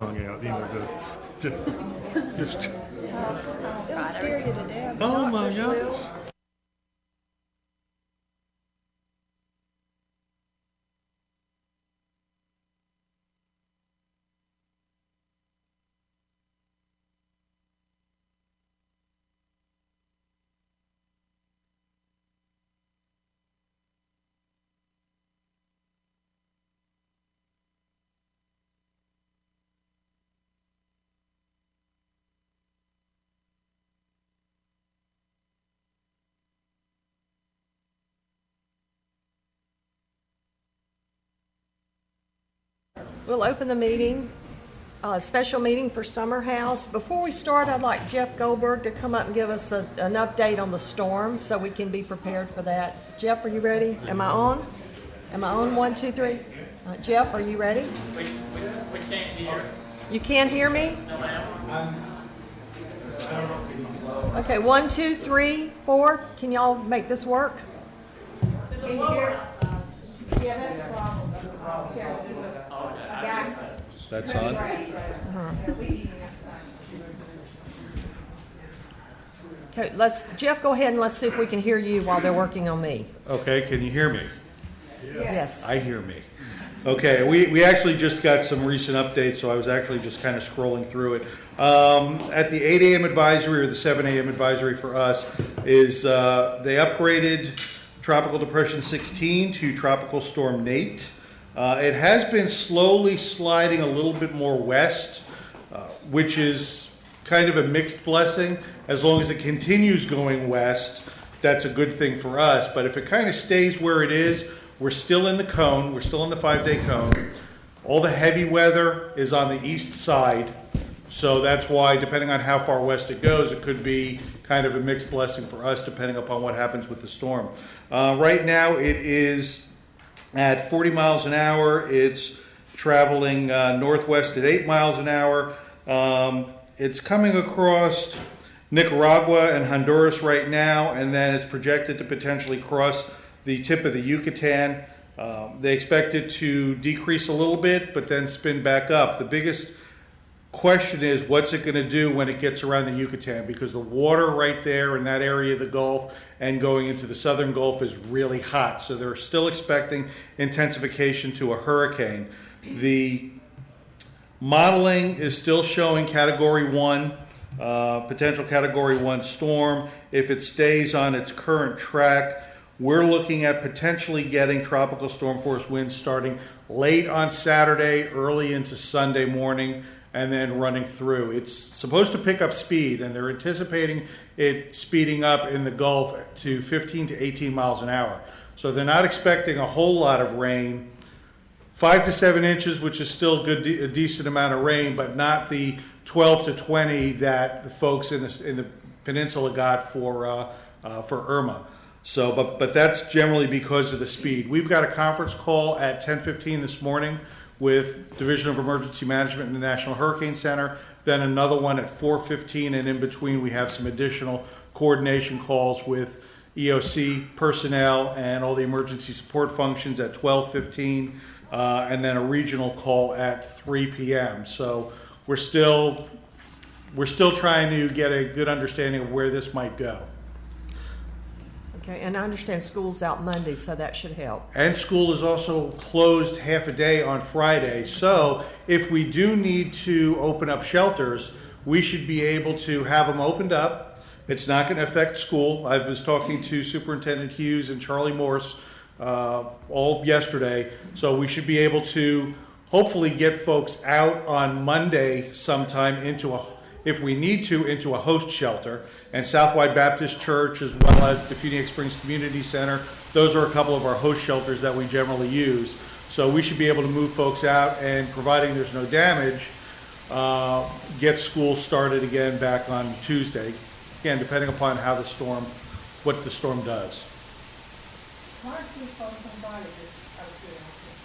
Out, just. It'll scare you to death. The Oh my doctors gosh. will. We'll open the meeting, special meeting for Summer House. Before we start, I'd like Jeff Goldberg to come up and give us an update on the storm so we can be prepared for that. Jeff, are you ready? Am I on? Am I on? 1, 2, 3. Jeff, are you ready? We can't hear. You can't hear me? No, ma'am. Okay, 1, 2, 3, 4. Can y'all make this work? Can you hear? Yeah, that's the problem. That's on. Okay, Jeff, go ahead and let's see if we can hear you while they're working on me. Okay, can you hear me? Yes. I hear me. Okay, we actually just got some recent updates, so I was actually just kind of scrolling through it. At the 8 a.m. advisory, or the 7 a.m. advisory for us, is they upgraded Tropical Depression 16 to Tropical Storm Nate. It has been slowly sliding a little bit more west, which is kind of a mixed blessing. As long as it continues going west, that's a good thing for us. But if it kind of stays where it is, we're still in the cone. We're still in the 5-day cone. All the heavy weather is on the east side. So that's why, depending on how far west it goes, it could be kind of a mixed blessing for us, depending upon what happens with the storm. Right now, it is at 40 miles an hour. It's traveling northwest at 8 miles an hour. It's coming across Nicaragua and Honduras right now, and then it's projected to potentially cross the tip of the Yucatan. They expect it to decrease a little bit, but then spin back up. The biggest question is, what's it going to do when it gets around the Yucatan? Because the water right there in that area of the Gulf and going into the southern Gulf is really hot. So they're still expecting intensification to a hurricane. The modeling is still showing Category 1, potential Category 1 storm. If it stays on its current track, we're looking at potentially getting tropical storm force winds starting late on Saturday, early into Sunday morning, and then running through. It's supposed to pick up speed, and they're anticipating it speeding up in the Gulf to 15 to 18 miles an hour. So they're not expecting a whole lot of rain. 5 to 7 inches, which is still good, a decent amount of rain, but not the 12 to 20 that the folks in the peninsula got for Irma. So, but that's generally because of the speed. We've got a conference call at 10:15 this morning with Division of Emergency Management in the National Hurricane Center, then another one at 4:15, and in between we have some additional coordination calls with EOC personnel and all the emergency support functions at 12:15, and then a regional call at 3 p.m. So we're still trying to get a good understanding of where this might go. Okay, and I understand school's out Monday, so that should help. And school is also closed half a day on Friday. So if we do need to open up shelters, we should be able to have them opened up. It's not going to affect school. I was talking to Superintendent Hughes and Charlie Morse all yesterday. So we should be able to hopefully get folks out on Monday sometime if we need to, into a host shelter. And Southwide Baptist Church, as well as the Phoenix Springs Community Center, those are a couple of our host shelters that we generally use. So we should be able to move folks out, and providing there's no damage, get school started again back on Tuesday. Again, depending upon how what the storm does.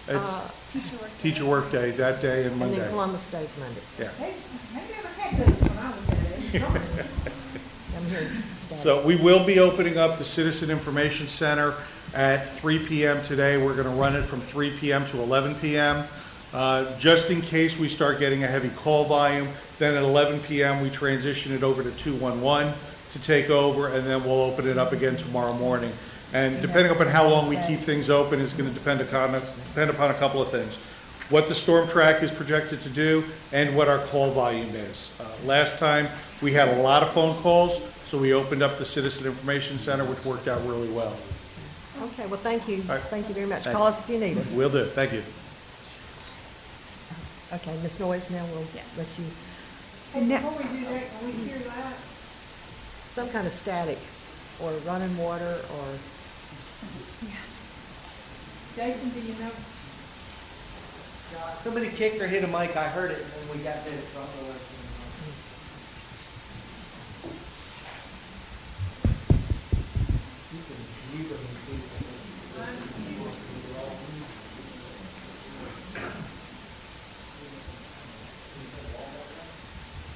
It's teacher work day that day and Monday. And then Columbus Day's Monday. Yeah. They never had this when I was there. I'm here instead. So we will be opening up the Citizen Information Center at 3 p.m. today. We're going to run it from 3 p.m. to 11 p.m. Just in case we start getting a heavy call volume, then at 11 p.m. we transition it over to 211 to take over, and then we'll open it up again tomorrow morning. And depending upon how long we keep things open is going to depend upon a couple of things. What the storm track is projected to do and what our call volume is. Last time we had a lot of phone calls, so we opened up the Citizen Information Center, which worked out really well. Okay, well, thank you. right. Thank you very much. Thank Call us if you need us. Will do. Thank you. Okay, Ms. Noyes, now we'll let you, Hey, before we do that, can we hear that? some kind of static or running water or, Jason, do you know? Somebody kicked or hit a mic, I heard it, and we got hit, so I don't know what it was.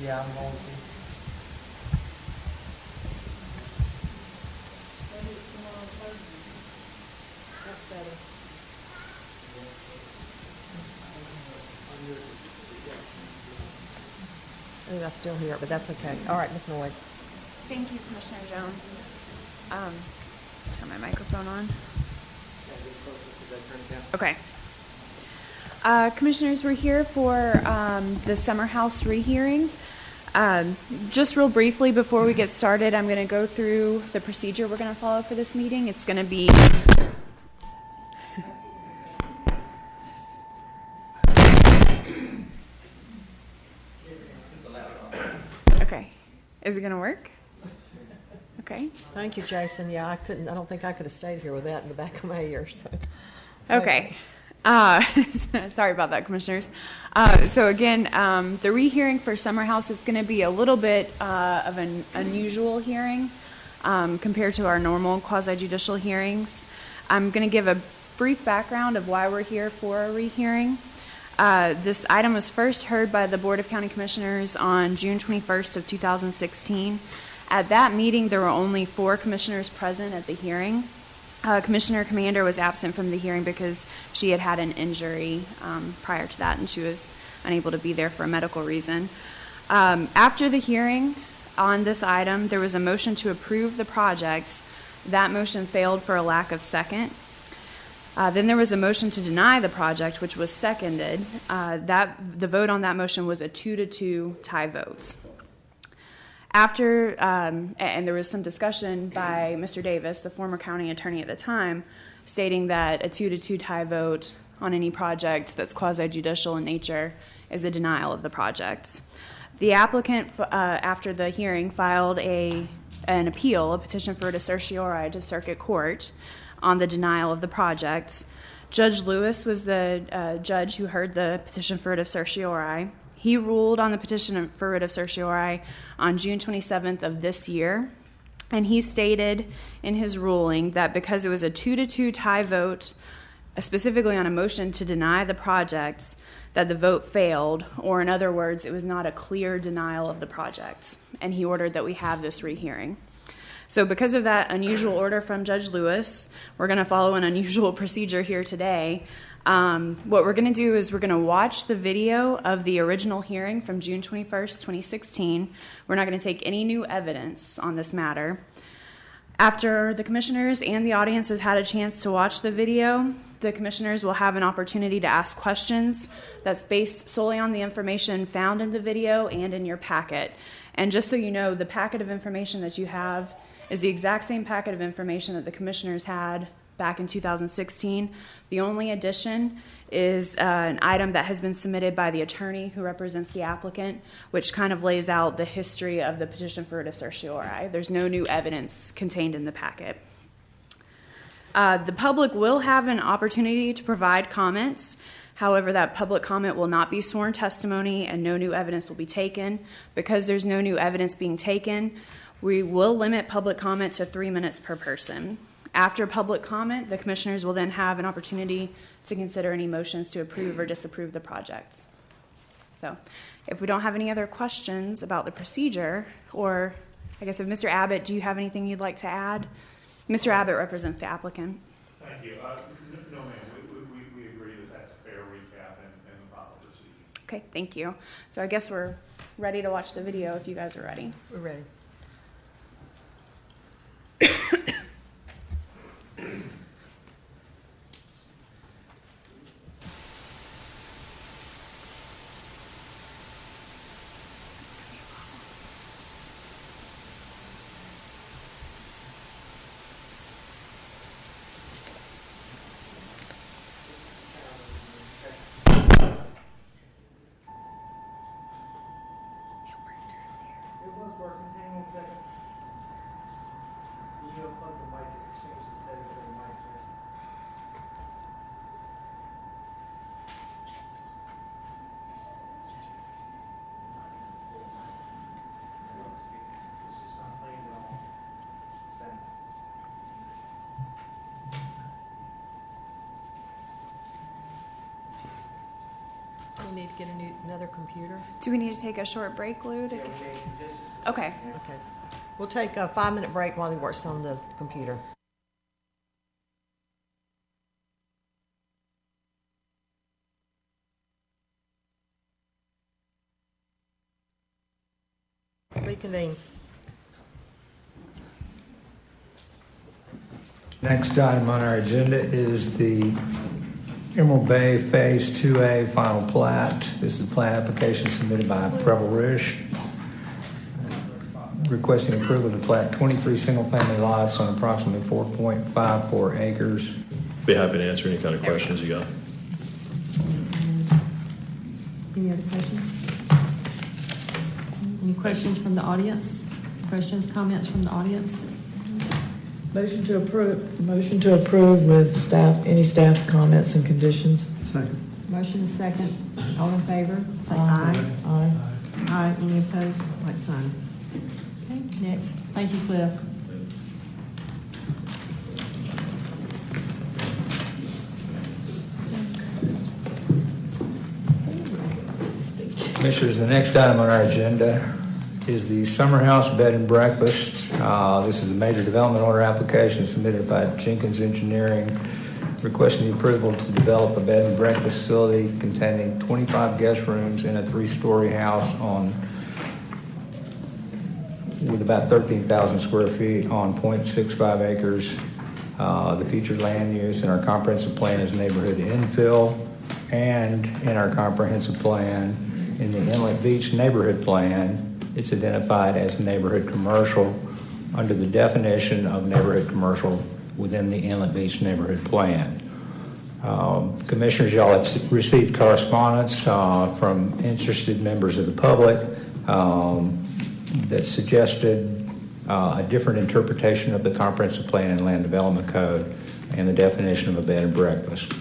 Yeah, I'm going to. that's better. Oh, I still hear it, but that's okay. All right, Ms. Noyes. Thank you, Commissioner Jones. Turn my microphone on. Okay. Commissioners, we're here for the summer house rehearing. Just real briefly before we get started, I'm going to go through the procedure we're going to follow for this meeting. It's going to be okay. Is it going to work? Okay. Thank you, Jason. Yeah, I don't think I could have stayed here with that in the back of my ear, so. Okay. Sorry about that, Commissioners. So again, the rehearing for Summer House is going to be a little bit of an unusual hearing compared to our normal quasi-judicial hearings. I'm going to give a brief background of why we're here for a rehearing. This item was first heard by the Board of County Commissioners on June 21st of 2016. At that meeting, there were only 4 commissioners present at the hearing. Commissioner Commander was absent from the hearing because she had had an injury prior to that, and she was unable to be there for a medical reason. After the hearing on this item, there was a motion to approve the project. That motion failed for a lack of second. Then there was a motion to deny the project, which was seconded. The vote on that motion was a 2-2 tie vote. After, and there was some discussion by Mr. Davis, the former county attorney at the time, stating that a 2-2 tie vote on any project that's quasi-judicial in nature is a denial of the project. The applicant, after the hearing, filed an appeal, a petition for writ of certiorari to Circuit Court on the denial of the project. Judge Lewis was the judge who heard the petition for writ of certiorari. He ruled on the petition for writ of certiorari on June 27th of this year, and he stated in his ruling that because it was a 2-2 tie vote, specifically on a motion to deny the project, that the vote failed, or in other words, it was not a clear denial of the project, and he ordered that we have this rehearing. So because of that unusual order from Judge Lewis, we're going to follow an unusual procedure here today. What we're going to do is we're going to watch the video of the original hearing from June 21st, 2016. We're not going to take any new evidence on this matter. After the commissioners and the audience has had a chance to watch the video, the commissioners will have an opportunity to ask questions that's based solely on the information found in the video and in your packet. And just so you know, the packet of information that you have is the exact same packet of information that the commissioners had back in 2016. The only addition is an item that has been submitted by the attorney who represents the applicant, which kind of lays out the history of the petition for writ of certiorari. There's no new evidence contained in the packet. The public will have an opportunity to provide comments. However, that public comment will not be sworn testimony and no new evidence will be taken. Because there's no new evidence being taken, we will limit public comment to 3 minutes per person. After public comment, the commissioners will then have an opportunity to consider any motions to approve or disapprove the projects. So if we don't have any other questions about the procedure, or I guess if Mr. Abbott, do you have anything you'd like to add? Mr. Abbott represents the applicant. Thank you. No, ma'am, we agree that that's a fair recap, and Okay, thank you. So I guess we're ready to watch the video if you guys are ready. We're ready. It was working, hang on a second. You unplug the mic, it changes the settings of the mic here. It's just not playing at all. Sound. We need to get another computer. Do we need to take a short break, Lou? Yeah, we made conditions. Okay. Okay. We'll take a 5-minute break while he works on the computer. Reconvene. Next item on our agenda is the Emerald Bay Phase 2A final plat. This is a plat application submitted by Preble Rouge, requesting approval to plat 23 single-family lots on approximately 4.54 acres. Be happy to answer any kind of questions you got. Any other questions? Any questions from the audience? Questions, comments from the audience? Motion to approve with staff, any staff comments and conditions. Motion is second. All in favor, say aye. Aye. Aye. Any opposed, like sign. Okay, next. Thank you, Cliff. Commissioners, the next item on our agenda is the Summer House Bed and Breakfast. This is a major development order application submitted by Jenkins Engineering, requesting the approval to develop a bed and breakfast facility containing 25 guest rooms in a 3-story house with about 13,000 square feet on 0.65 acres. The featured land use in our comprehensive plan is neighborhood infill, and in our comprehensive plan, in the Inlet Beach neighborhood plan, it's identified as neighborhood commercial under the definition of neighborhood commercial within the Inlet Beach neighborhood plan. Commissioners, y'all have received correspondence from interested members of the public that suggested a different interpretation of the comprehensive plan and land development code and the definition of a bed and breakfast.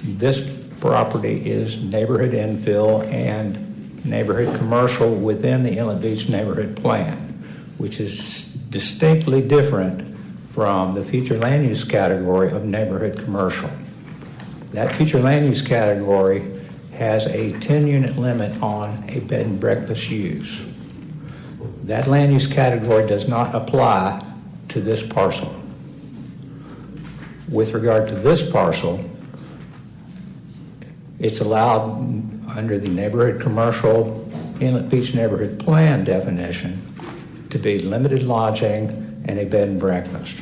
This property is neighborhood infill and neighborhood commercial within the Inlet Beach neighborhood plan, which is distinctly different from the future land use category of neighborhood commercial. That future land use category has a 10-unit limit on a bed and breakfast use. That land use category does not apply to this parcel. With regard to this parcel, it's allowed under the neighborhood commercial Inlet Beach neighborhood plan definition to be limited lodging and a bed and breakfast.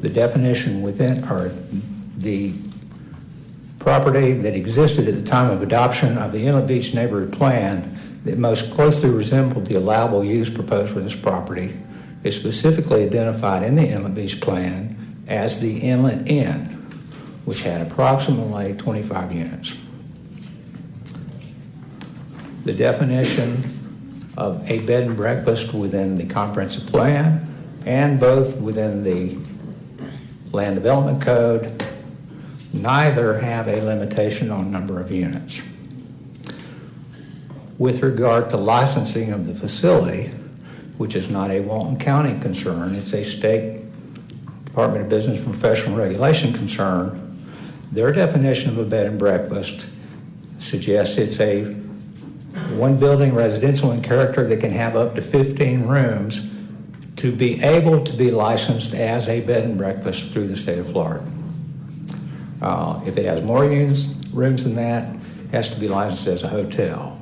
The definition within, or the property that existed at the time of adoption of the Inlet Beach neighborhood plan that most closely resembled the allowable use proposed for this property is specifically identified in the Inlet Beach plan as the Inlet Inn, which had approximately 25 units. The definition of a bed and breakfast within the comprehensive plan and both within the land development code neither have a limitation on number of units. With regard to licensing of the facility, which is not a Walton County concern, it's a state Department of Business and Professional Regulation concern, their definition of a bed and breakfast suggests it's a one-building residential in character that can have up to 15 rooms to be able to be licensed as a bed and breakfast through the state of Florida. If it has more rooms than that, has to be licensed as a hotel.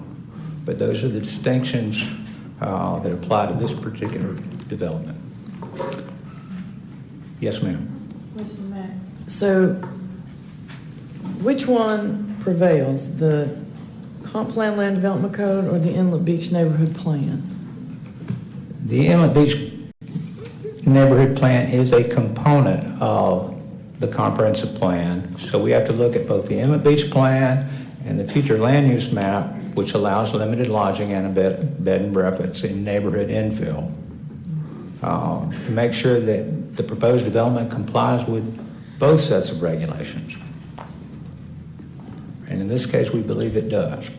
But those are the distinctions that apply to this particular development. Yes, ma'am. So, which one prevails, the Comp Plan Land Development Code or the Inlet Beach Neighborhood Plan? The Inlet Beach Neighborhood Plan is a component of the comprehensive plan, so we have to look at both the Inlet Beach Plan and the future land use map, which allows limited lodging and a bed and breakfast in neighborhood infill, to make sure that the proposed development complies with both sets of regulations. And in this case, we believe it does.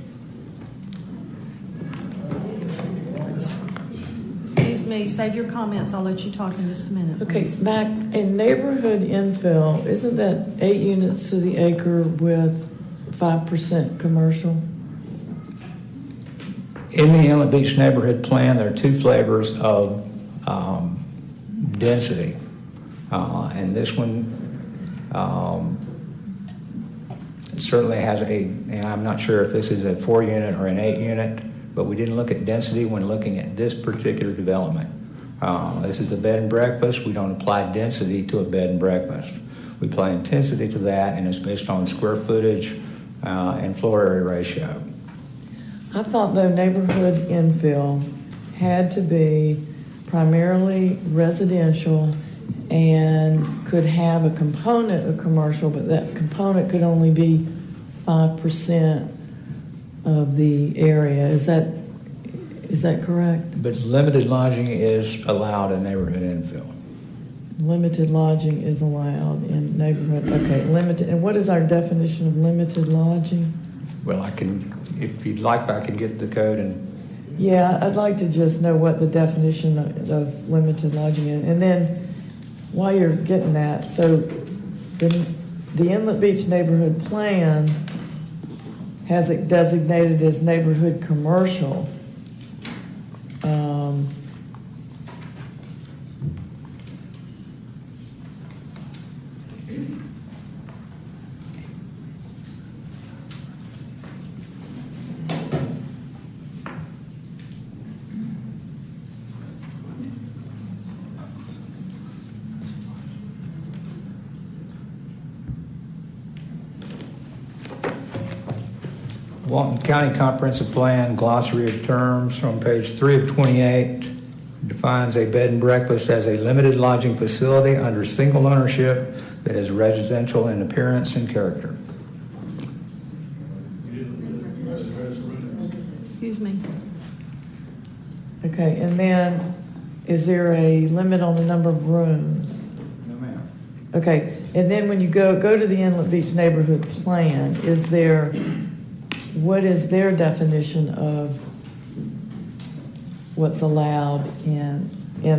Excuse me, save your comments, I'll let you talk in just a minute, Okay, please. back in neighborhood infill, isn't that 8 units to the acre with 5% commercial? In the Inlet Beach Neighborhood Plan, there are two flavors of density. And this one certainly has and I'm not sure if this is a 4-unit or an 8-unit, but we didn't look at density when looking at this particular development. This is a bed and breakfast. We don't apply density to a bed and breakfast. We apply intensity to that, and it's based on square footage and floor area ratio. I thought though neighborhood infill had to be primarily residential and could have a component of commercial, but that component could only be 5% of the area. Is that correct? But limited lodging is allowed in neighborhood infill. Limited lodging is allowed in neighborhood, okay, limited, and what is our definition of limited lodging? Well, I can, if you'd like, I can get the code and Yeah, I'd like to just know what the definition of limited lodging is. And then, while you're getting that, so the Inlet Beach Neighborhood Plan has it designated as neighborhood commercial. Walton County Comprehensive Plan glossary of terms on page 3 of 28 defines a bed and breakfast as a limited lodging facility under single ownership that is residential in appearance and character. Excuse me. Okay, and then is there a limit on the number of rooms? No, ma'am. Okay, and then when you go to the Inlet Beach Neighborhood Plan, what is their definition of what's allowed in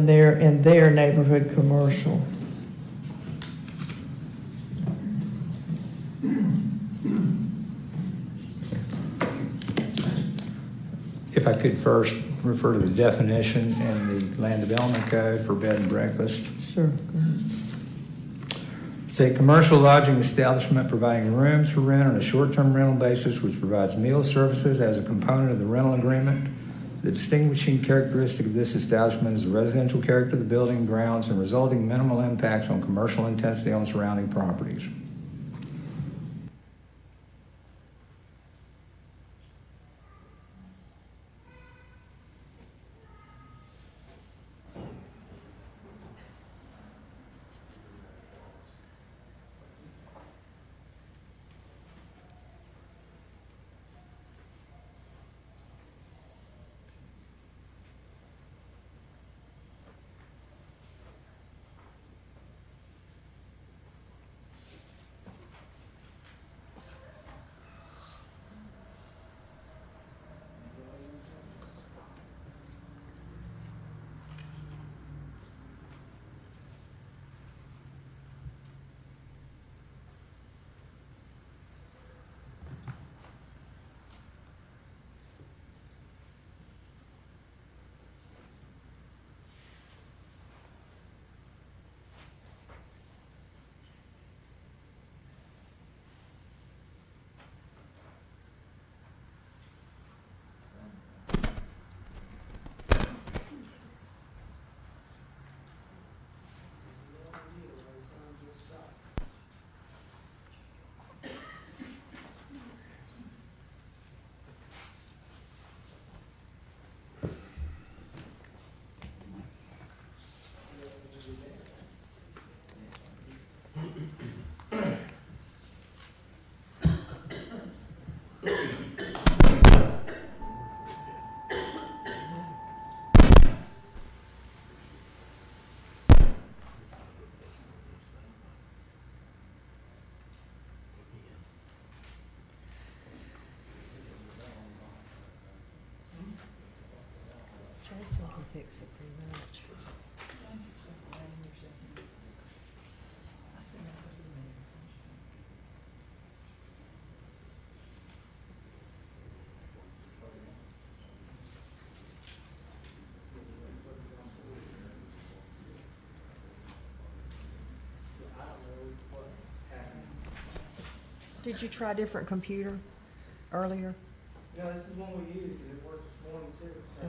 their neighborhood commercial? If I could first refer to the definition in the Land Development Code for bed and breakfast. Sure, go ahead. It's a commercial lodging establishment providing rooms for rent on a short-term rental basis, which provides meal services as a component of the rental agreement. The distinguishing characteristic of this establishment is the residential character of the building and grounds and resulting minimal impacts on commercial intensity on surrounding properties. They said he fixed it pretty much. Did you try a different computer earlier? No, this is one we used, and it worked this morning too, so.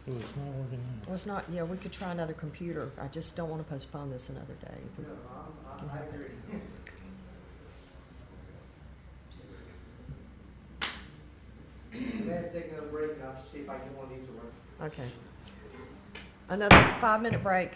Well, it's not, yeah, we could try another computer. I just don't want to postpone this another day. if we No, can I help it. agree. We may have to take another break, and I'll just see if I can get one of these to work. Okay. Another 5-minute break.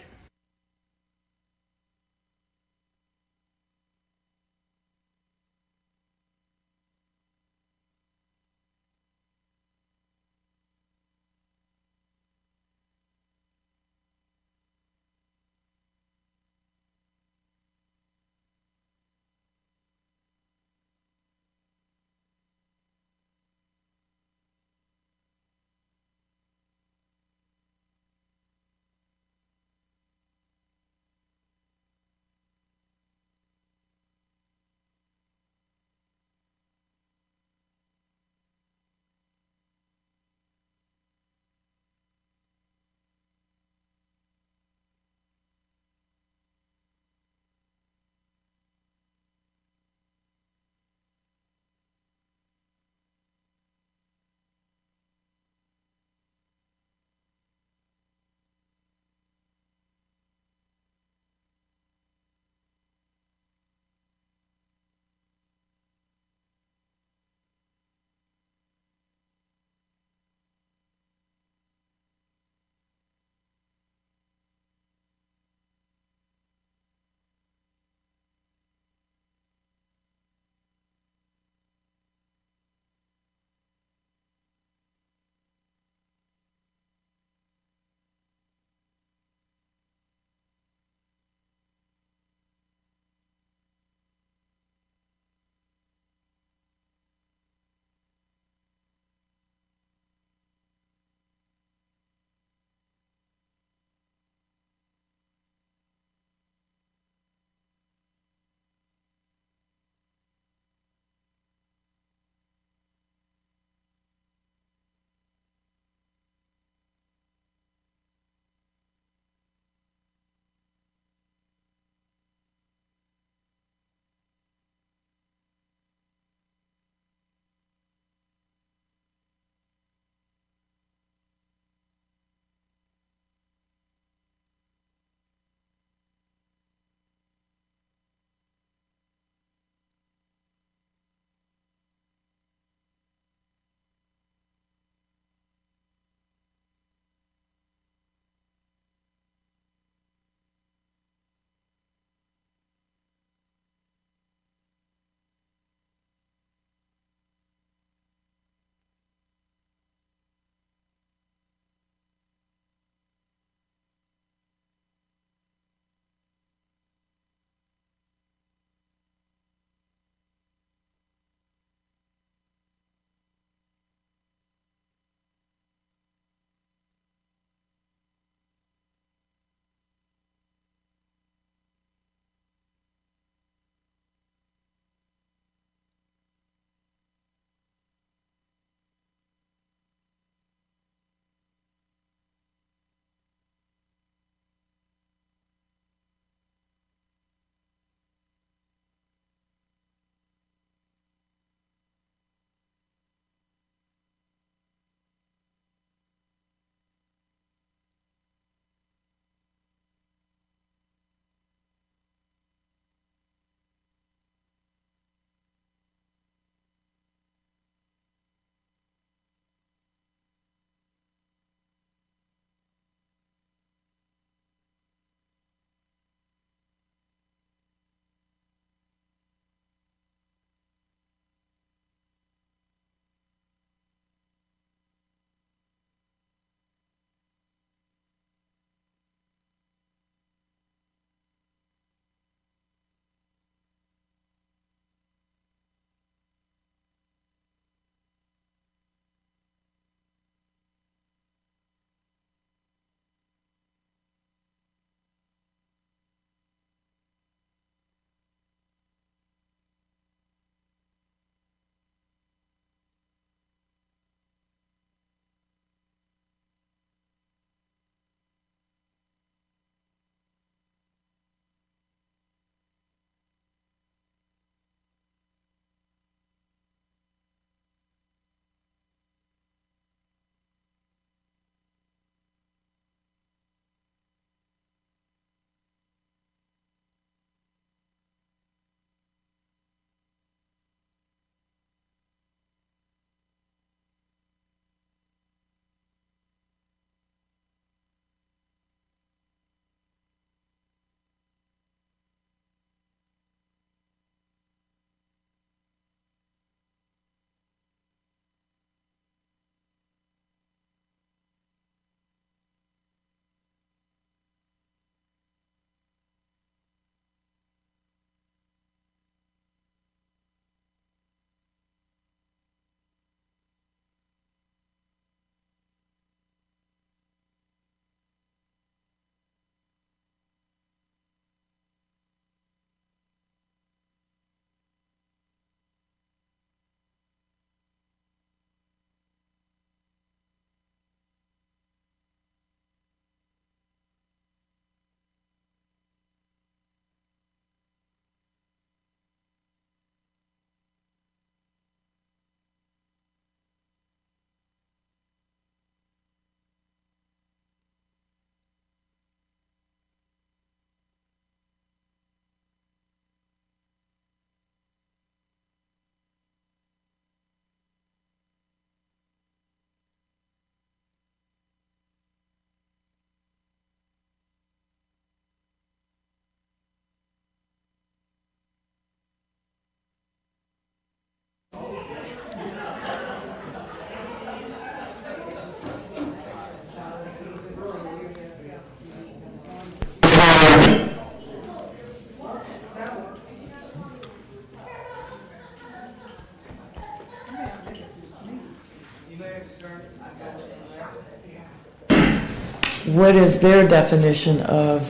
what is their definition of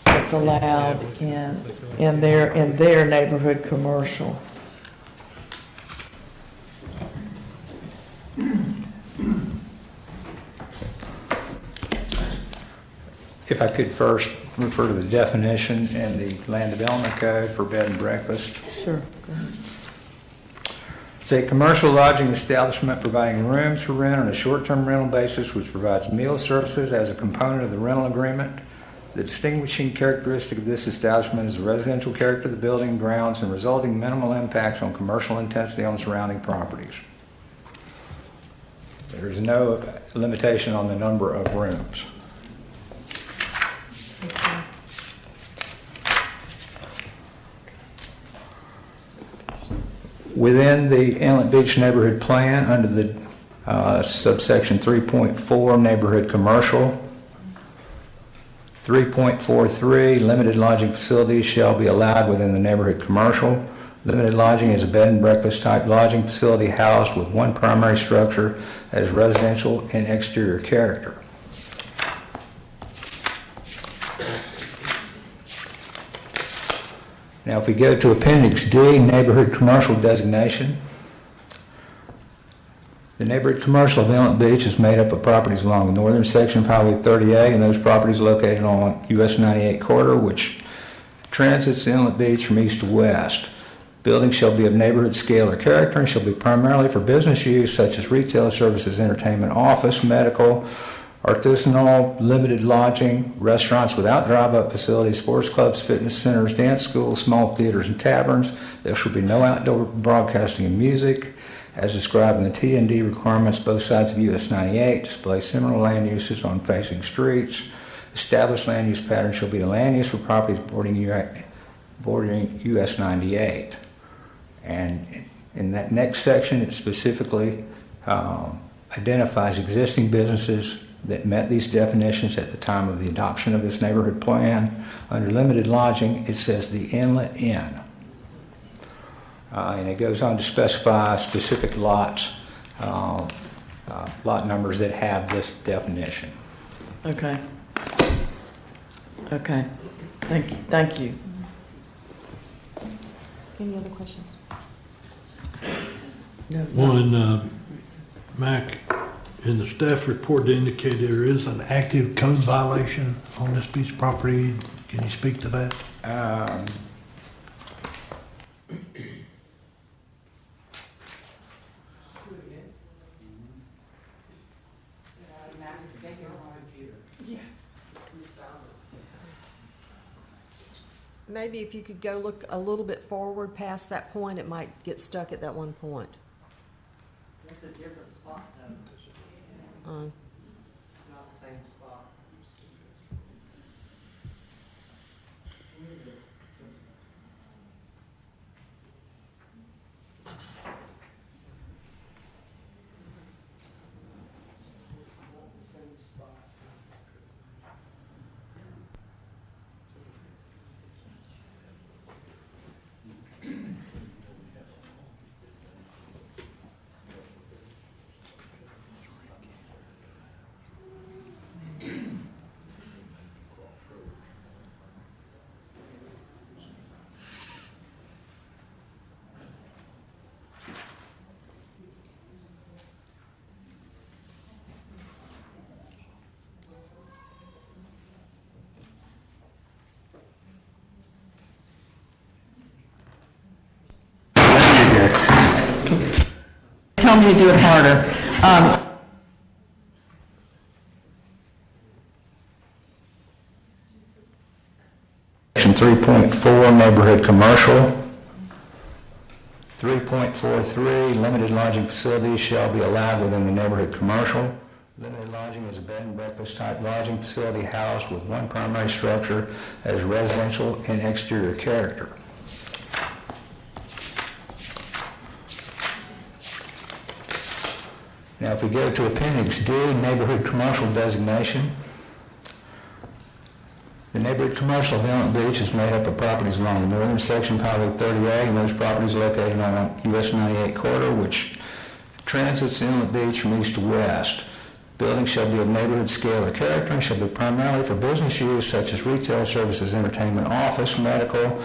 what's allowed in their neighborhood commercial? If I could first refer to the definition in the Land Development Code for bed and breakfast. Sure, go ahead. It's a commercial lodging establishment providing rooms for rent on a short-term rental basis which provides meal services as a component of the rental agreement. The distinguishing characteristic of this establishment is the residential character of the building and grounds and resulting minimal impacts on commercial intensity on surrounding properties. There is no limitation on the number of rooms. Within the Inlet Beach Neighborhood Plan, under the subsection 3.4, Neighborhood Commercial, 3.43, limited lodging facilities shall be allowed within the neighborhood commercial. Limited lodging is a bed and breakfast type lodging facility housed with one primary structure that is residential in exterior character. Now, if we go to Appendix D, Neighborhood Commercial Designation, the neighborhood commercial of Inlet Beach is made up of properties along the northern section of Highway 30A and those properties located on US 98 corridor, which transits Inlet Beach from east to west. Buildings shall be of neighborhood scale or character and shall be primarily for business use such as retail services, entertainment, office, medical, artisanal, limited lodging, restaurants without drive-up facilities, sports clubs, fitness centers, dance schools, small theaters, and taverns. There shall be no outdoor broadcasting of music. As described in the T&D requirements, both sides of US 98 display similar land uses on facing streets. Established land use pattern shall be the land use for properties bordering US 98. And in that next section, it specifically identifies existing businesses that met these definitions at the time of the adoption of this neighborhood plan. Under limited lodging, it says the Inlet Inn. And it goes on to specify specific lots, lot numbers that have this definition. Okay. Okay. Thank you. Any other questions? No. One, Mac, in the staff report, they indicate there is an active code violation on this piece of property. Can you speak to that? Maybe if you could go look a little bit forward past that point, it might get stuck at that one point. That's a different spot though. It's not the same spot. Tell me to do it harder. Section 3.4, neighborhood commercial. 3.43, limited lodging facilities shall be allowed within the neighborhood commercial. Limited lodging is a bed and breakfast type lodging facility housed with one primary structure that is residential in exterior character. Now, if we go to Appendix D, Neighborhood Commercial Designation, the neighborhood commercial of Inlet Beach is made up of properties along the northern section of Highway 30A and those properties located on US 98 corridor, which transits Inlet Beach from east to west. Buildings shall be of neighborhood scale or character and shall be primarily for business use such as retail services, entertainment, office, medical,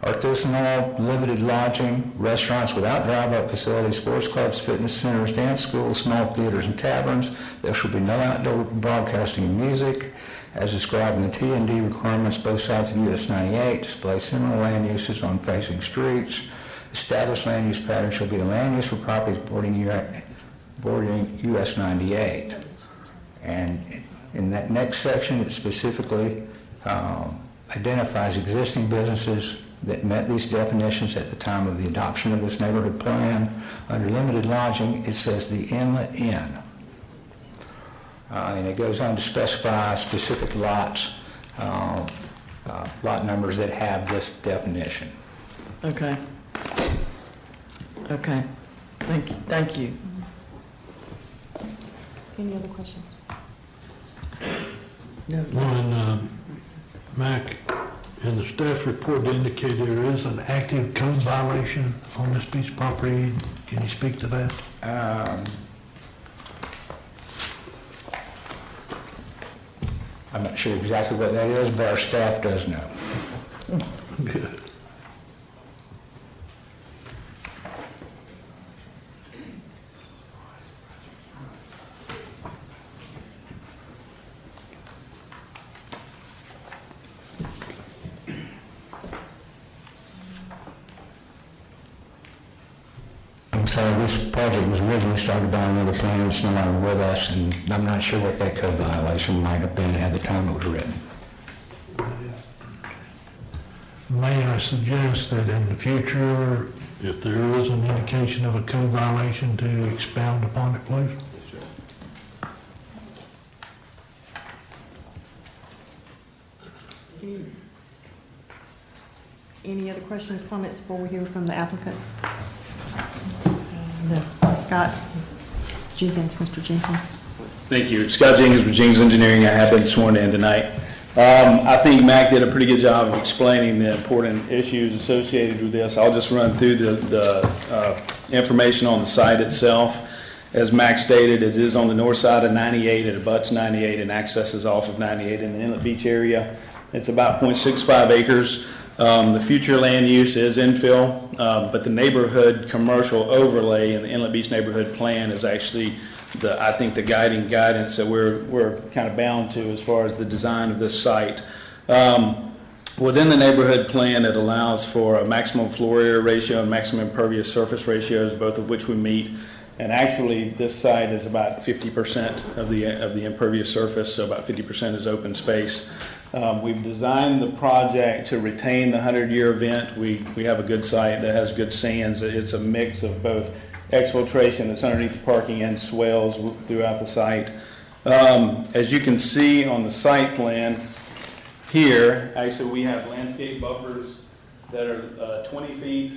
artisanal, limited lodging, restaurants without drive-up facilities, sports clubs, fitness centers, dance schools, small theaters, and taverns. There shall be no outdoor broadcasting of music as described in the T&D requirements both sides of US 98. Display similar land uses on facing streets. Established land use pattern shall be the land use for properties bordering US 98. And in that next section, it specifically identifies existing businesses that met these definitions at the time of the adoption of this neighborhood plan. Under limited lodging, it says the Inlet Inn. And it goes on to specify specific lots, lot numbers that have this definition. Okay. Okay. Thank you. Any other questions? No. Well, Mac, in the staff report, they indicate there is an active code violation on this piece of property. Can you speak to that? I'm not sure exactly what that is, but our staff does know. Good. I'm sorry, this project was originally started by another planner that's no longer with us, and I'm not sure what that code violation might have been at the time it was written. May I suggest that in the future, if there is an indication of a code violation, to expound upon it, please? Any other questions, comments before we hear from the applicant? No. Scott Jenkins, Mr. Jenkins. Thank you. Scott Jenkins with Jenkins Engineering. I have been sworn in tonight. I think Mac did a pretty good job of explaining the important issues associated with this. I'll just run through the information on the site itself. As Mac stated, it is on the north side of 98. It abuts 98 and accesses off of 98 in the Inlet Beach area. It's about 0.65 acres. The future land use is infill, but the neighborhood commercial overlay in the Inlet Beach neighborhood plan is actually I think the guiding guidance that we're kind of bound to as far as the design of this site. Within the neighborhood plan, it allows for a maximum floor area ratio and maximum impervious surface ratios, both of which we meet. And actually, this site is about 50% of the impervious surface, so about 50% is open space. We've designed the project to retain the 100-year event. We have a good site that has good sands. It's a mix of both exfiltration that's underneath the parking and swales throughout the site. As you can see on the site plan here, actually we have landscape buffers that are 20 feet,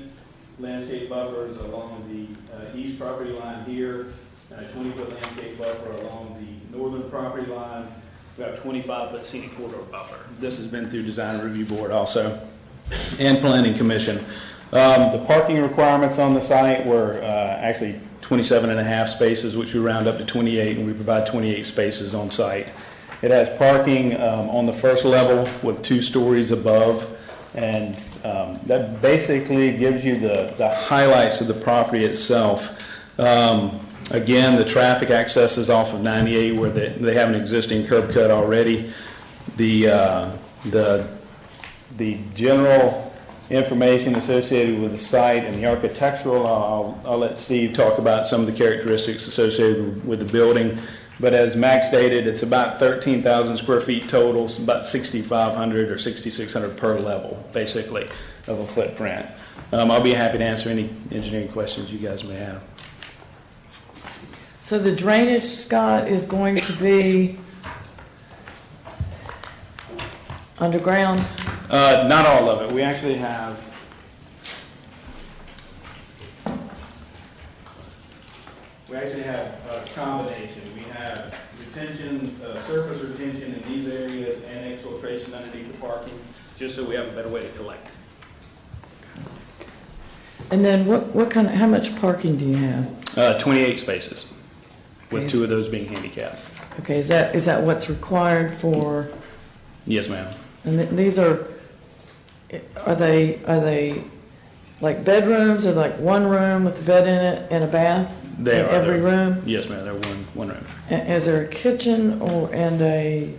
landscape buffers along the east property line here, and a 20-foot landscape buffer along the northern property line. We have a 25-foot scenic corridor buffer. This has been through Design Review Board also, and Planning Commission. The parking requirements on the site were actually 27.5 spaces, which we round up to 28, and we provide 28 spaces on site. It has parking on the first level with 2 stories above, and that basically gives you the highlights of the property itself. Again, the traffic access is off of 98 where they have an existing curb cut already. The general information associated with the site and the architectural, I'll let Steve talk about some of the characteristics associated with the building. But as Max stated, it's about 13,000 square feet total, so about 6,500 or 6,600 per level, basically, of a footprint. I'll be happy to answer any engineering questions you guys may have. So the drainage, Scott, is going to be underground? Not all of it. We actually have a combination. We have retention, surface retention in these areas and exfiltration underneath the parking, just so we have a better way to collect. And then how much parking do you have? 28 spaces, with 2 of those being handicapped. Okay, is that what's required for, Yes, ma'am. and these are they like bedrooms or like one room with a bed in it and a bath They in are. every They're- room? Yes, ma'am, they're one room. Is there a kitchen and a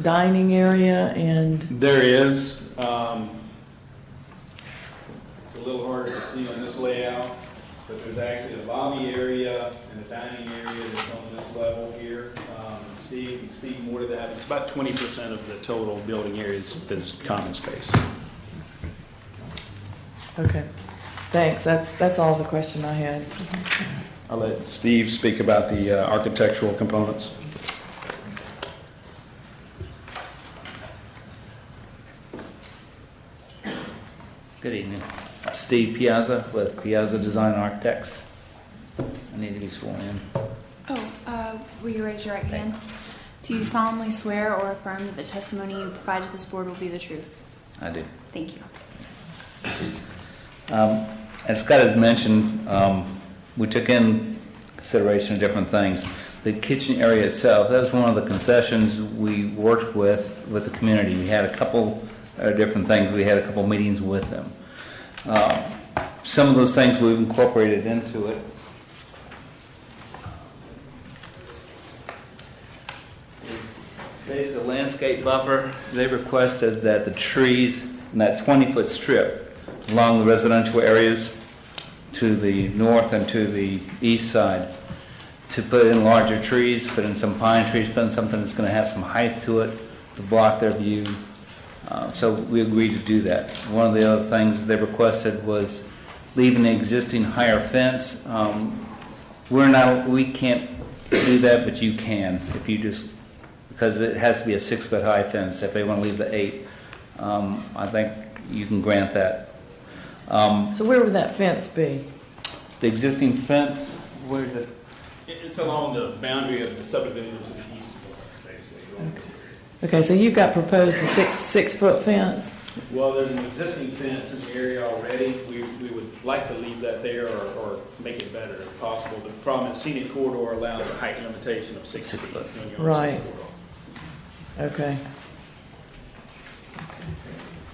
dining area and, There is, it's a little harder to see on this layout, but there's actually a lobby area and a dining area that's on this level here. Steve can speak more to that. It's about 20% of the total building area is common space. okay, thanks, that's all the question I had. I'll let Steve speak about the architectural components. Good evening. Steve Piazza with Piazza Design Architects. I need to be sworn in. Will you raise your right hand? Do you solemnly swear or affirm that the testimony you provide to this board will be the truth? I do. Thank you. As Scott has mentioned, we took in consideration of different things. The kitchen area itself, that was one of the concessions we worked with the community. We had a couple different things. We had a couple meetings with them. Some of those things we've incorporated into it. There's the landscape buffer. They requested that the trees in that 20-foot strip along the residential areas to the north and to the east side to put in larger trees, put in some pine trees, put in something that's going to have some height to it to block their view. So we agreed to do that. One of the other things they requested was leaving the existing higher fence. We can't do that, but you can if you just, because it has to be a 6-foot high fence. If they want to leave the 8, I think you can grant that. So where would that fence be? The existing fence, where is it? It's along the boundary of the subdivision to the east, basically. Okay, so you've got proposed a 6-foot fence? Well, there's an existing fence in the area already. We would like to leave that there or make it better if possible. The problem is scenic corridor allows a height limitation of 6 feet. when you're on Right. scenic corridor. Okay.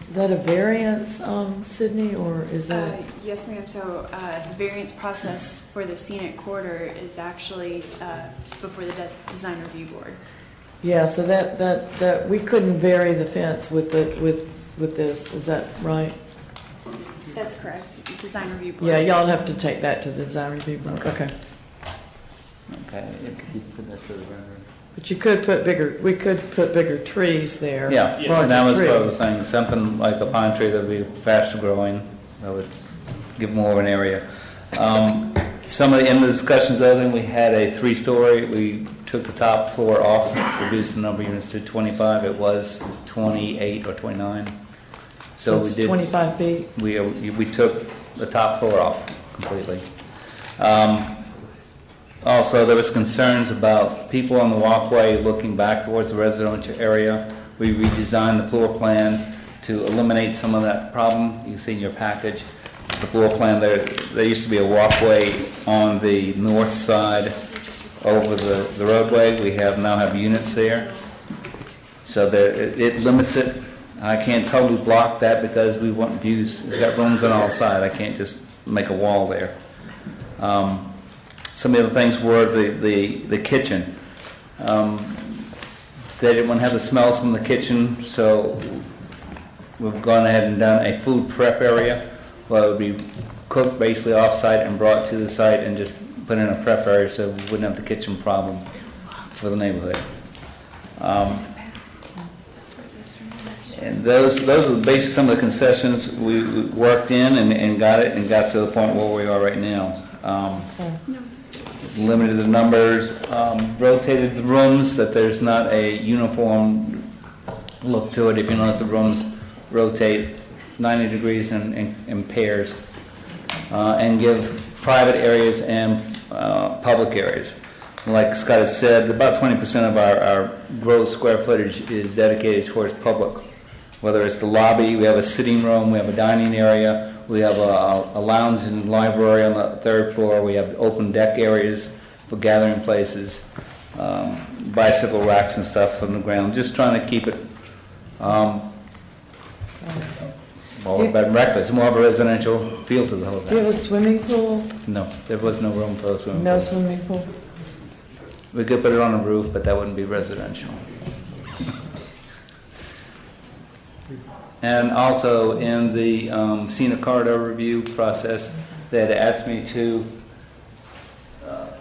Is that a variance, Sydney, or is that? Yes, ma'am. So the variance process for the scenic corridor is actually before the design review board. Yeah, so that we couldn't vary the fence with this, is that right? That's correct. Design review board. Yeah, y'all have to take that to the design review board, okay. Okay, if you put that to the rendering. But we could put bigger trees there. Yeah, larger and that was part of the trees. thing, something like a pine tree that would be faster growing, that would give more of an area. Some of the end of the discussions, other than we had a 3-story, we took the top floor off, reduced the number of units to 25, it was 28 or 29. So we It's did. 25 feet? We took the top floor off completely. Also, there was concerns about people on the walkway looking back towards the residential area. We redesigned the floor plan to eliminate some of that problem. You see in your package, the floor plan, there used to be a walkway on the north side over the roadway. We now have units there. So it limits it. I can't totally block that because we want views. It's got rooms on all sides. I can't just make a wall there. Some of the other things were the kitchen. They didn't want to have the smells from the kitchen, so we've gone ahead and done a food prep area where it would be cooked basically off-site and brought to the site and just put in a prep area so we wouldn't have the kitchen problem for the neighborhood. And those are basically some of the concessions we worked in and got to the point where we are right now. Limited the numbers, rotated the rooms, that there's not a uniform look to it. If you notice, the rooms rotate 90 degrees in pairs, and give private areas and public areas. Like Scott had said, about 20% of our gross square footage is dedicated towards public. Whether it's the lobby, we have a sitting room, we have a dining area, we have a lounge and library on the 3rd floor, we have open deck areas for gathering places. bicycle racks and stuff from the ground, just trying to keep it, more bed and breakfast, more of a residential feel to the whole Do you have thing. a swimming pool? No, there was no room for a swimming No pool. swimming pool? We could put it on a roof, but that wouldn't be residential. And also in the scenic corridor review process, they had asked me to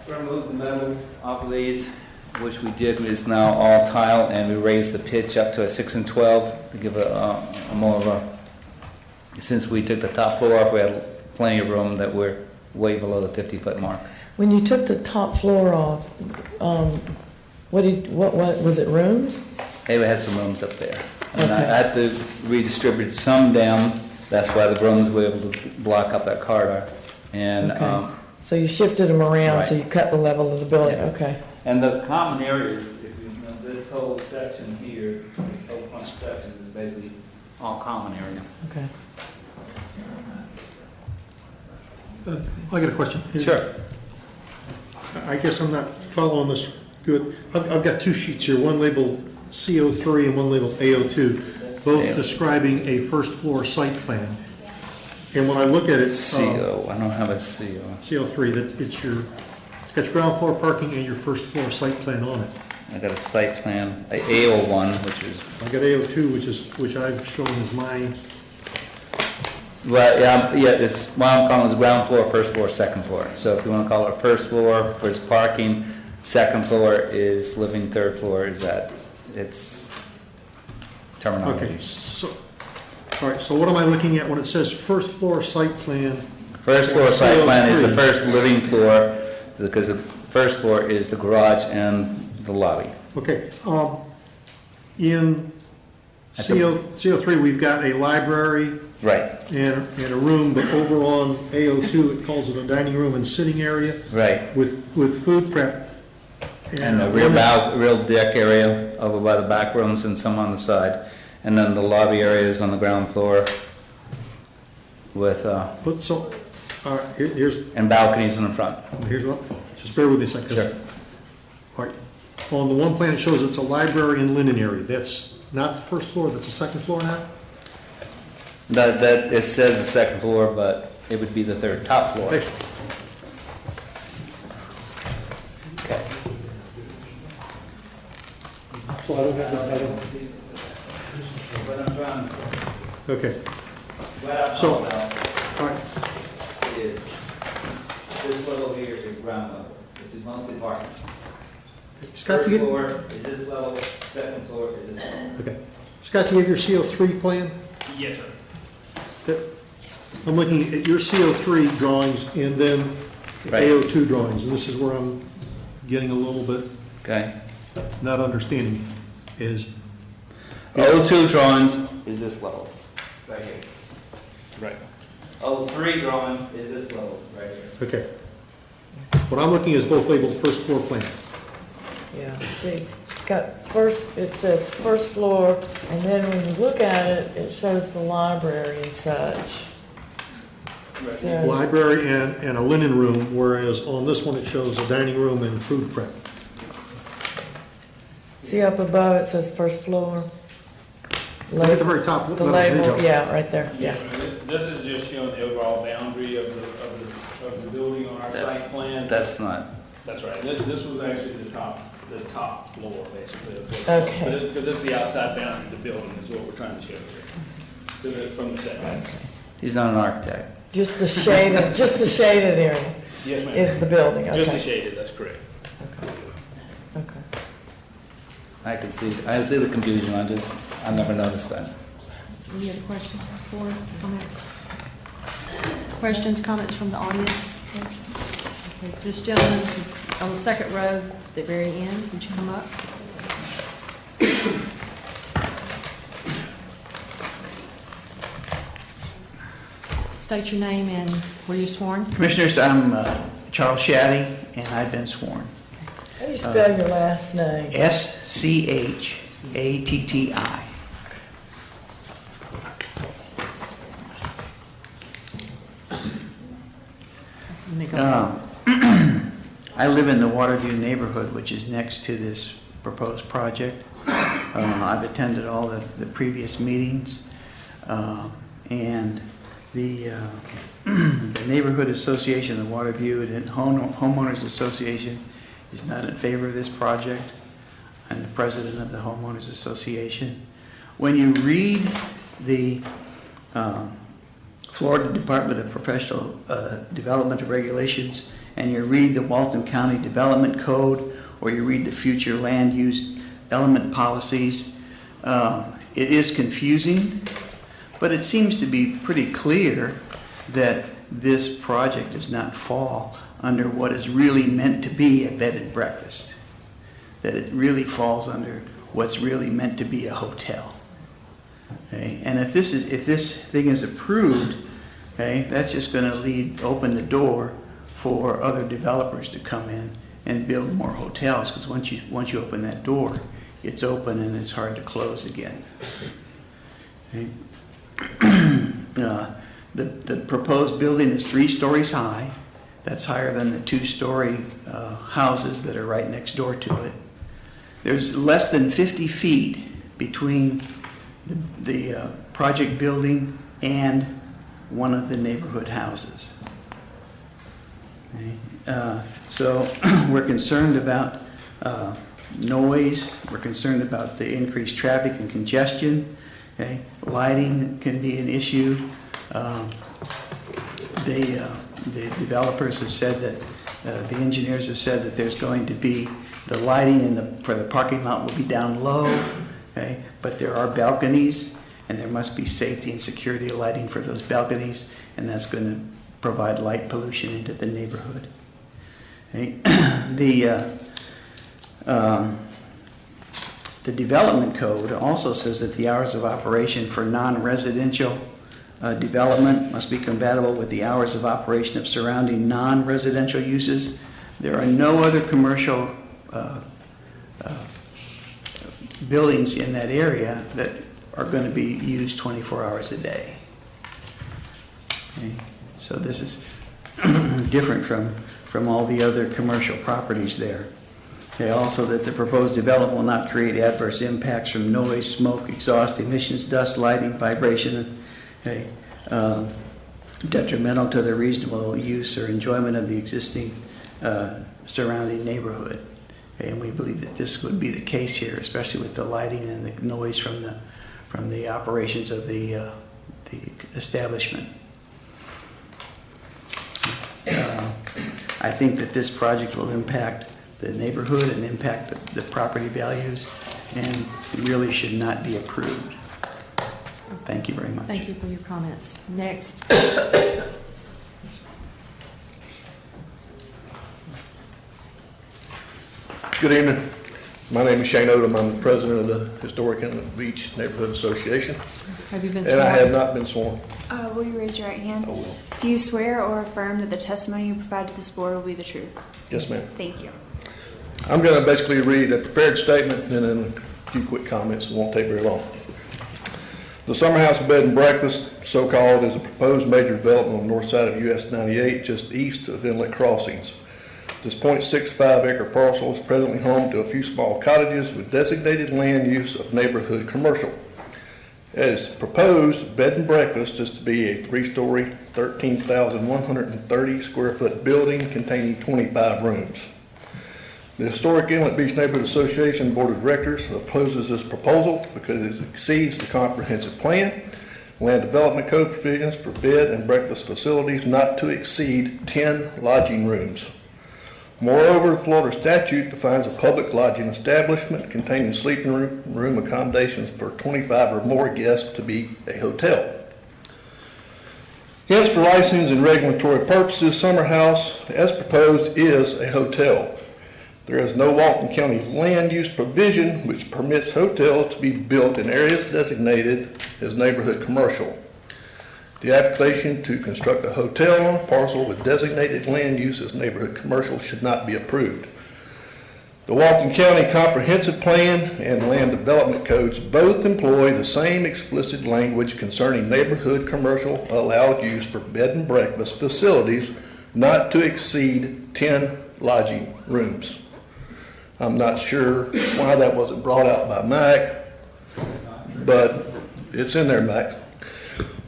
remove the metal off of these, which we did. It's now all tile, and we raised the pitch up to a 6 and 12 to give a more of a, since we took the top floor off, we had plenty of room that we're way below the 50-foot mark. When you took the top floor off, what was it, rooms? Hey, we had some rooms up there. And I Okay. had to redistribute some down. That's why the rooms were able to block up that corridor. And, Okay. So you shifted them around, so Right. you cut the level of the building, Yeah. okay. and the common areas, if you know, this whole section here, this whole front section is basically all common area. Okay. I got a question. Sure. I guess I'm not following this good. I've got two sheets here, one labeled CO3 and one labeled AO2, both AO. describing a first floor site plan. And when I look at it, CO, I don't have a CO. CO3, it's got your ground floor parking and your first floor site plan on it. I got a site plan, a AO1, which is, I got AO2, which I've shown as mine. well, yeah, it's, what I'm calling is ground floor, first floor, second floor. So if you want to call it first floor, first parking, second floor is living, third floor is that, it's terminology. Okay, so, all right, so what am I looking at when it says first floor site plan? First floor site plan is the CO3. first living floor, because the first floor is the garage and the lobby. Okay, in That's a- CO3, we've got a library Right, and a room, but over on AO2, it calls it a dining room and sitting area right. with food prep. And a real deck area over by the back rooms and some on the side. And then the lobby area is on the ground floor with, But so, all right, here's balconies in the front. what, just bear with me a second. Sure. All right, on the one plan, it shows it's a library and linen area. That's not the first floor, that's the second floor now? That, it says the second floor, but it would be the third, top floor. Hey, Okay. So I don't have that, okay. What I'm So- talking about All right, is, this level here is ground level, which is mostly parking. Scott, First you floor is this level, second floor is this level. okay. Scott, do you have your CO3 plan? Yes, sir. I'm looking at your CO3 drawings and then Right. AO2 drawings, and this is where I'm getting a little bit Okay. not understanding, is, O2 drawings is this level, right here. Right. O3 drawing is this level, right here. okay. What I'm looking is both labeled first floor plan. Yeah, see, it's got first, it says first floor, and then when you look at it, it shows the library and such. So- Library and a linen room, whereas on this one, it shows a dining room and food prep. See up above, it says first floor. At the very top. The here you label, go. yeah, right there, yeah. This is just showing the overall boundary of the building on our That's- site plan. That's not, That's right. This was actually the top floor, basically. Okay. Because it's the outside boundary of the building is what we're trying to show here, from the setback. he's not an architect. Just the shaded area Yes, ma'am. is the building, okay. Just the shaded, that's correct. Okay. I see the confusion, I never noticed that. Any other questions or comments? Questions, comments from the audience? Okay, this gentleman on the second row, at the very end, would you come up? State your name and were you sworn? Commissioners, I'm Charles Shaddy, and I've been sworn. How do you spell your last name? Schatti. Let me go ahead. I live in the Waterview neighborhood, which is next to this proposed project. I've attended all the previous meetings, and the Neighborhood Association, the Waterview and Homeowners Association is not in favor of this project. I'm the president of the Homeowners Association. When you read the Florida Department of Professional Development Regulations, and you read the Walton County Development Code, or you read the future land use element policies, it is confusing, but it seems to be pretty clear that this project does not fall under what is really meant to be a bed and breakfast, that it really falls under what's really meant to be a hotel. Okay? And if this thing is approved, okay, that's just going to open the door for other developers to come in and build more hotels, because once you open that door, it's open and it's hard to close again. Okay? The proposed building is 3 stories high. That's higher than the 2-story houses that are right next door to it. There's less than 50 feet between the project building and one of the neighborhood houses. Okay. So we're concerned about noise. We're concerned about the increased traffic and congestion. Okay. Lighting can be an issue. The developers have said that the engineers have said that there's going to be the lighting for the parking lot will be down low, okay? But there are balconies, and there must be safety and security lighting for those balconies, and that's going to provide light pollution into the neighborhood. Okay? The development code also says that the hours of operation for non-residential development must be compatible with the hours of operation of surrounding non-residential uses. There are no other commercial buildings in that area that are going to be used 24 hours a day. Okay? So this is different from all the other commercial properties there. Okay, also that the proposed development will not create adverse impacts from noise, smoke, exhaust, emissions, dust, lighting, vibration, okay, detrimental to the reasonable use or enjoyment of the existing surrounding neighborhood. Okay, and we believe that this would be the case here, especially with the lighting and the noise from the operations of the establishment. I think that this project will impact the neighborhood and impact the property values, and really should not be approved. Thank you very much. Thank you for your comments. Next. Good evening. My name is Shane Odom. I'm the president of the Historic Inlet Beach Neighborhood Association. Have you been And sworn? I have not been sworn. Will you raise your right hand? I will. Do you swear or affirm that the testimony you provide to this board will be the truth? Yes, ma'am. Thank you. I'm going to basically read a prepared statement and then a few quick comments. It won't take very long. The Summer House Bed and Breakfast, so-called, is a proposed major development on the north side of US 98, just east of Inlet Crossings. This 0.65 acre parcel is presently home to a few small cottages with designated land use of neighborhood commercial. As proposed, bed and breakfast is to be a 3-story, 13,130 square foot building containing 25 rooms. The Historic Inlet Beach Neighborhood Association Board of Directors opposes this proposal because it exceeds the comprehensive plan, land development code provisions for bed and breakfast facilities not to exceed 10 lodging rooms. Moreover, the Florida statute defines a public lodging establishment containing sleeping room accommodations for 25 or more guests to be a hotel. Hence, for licensing and regulatory purposes, Summer House, as proposed, is a hotel. There is no Walton County land use provision which permits hotels to be built in areas designated as neighborhood commercial. The application to construct a hotel on a parcel with designated land use as neighborhood commercial should not be approved. The Walton County Comprehensive Plan and Land Development Codes both employ the same explicit language concerning neighborhood commercial allowed use for bed and breakfast facilities not to exceed 10 lodging rooms. I'm not sure why that wasn't brought out by Mac, but it's in there, Mac.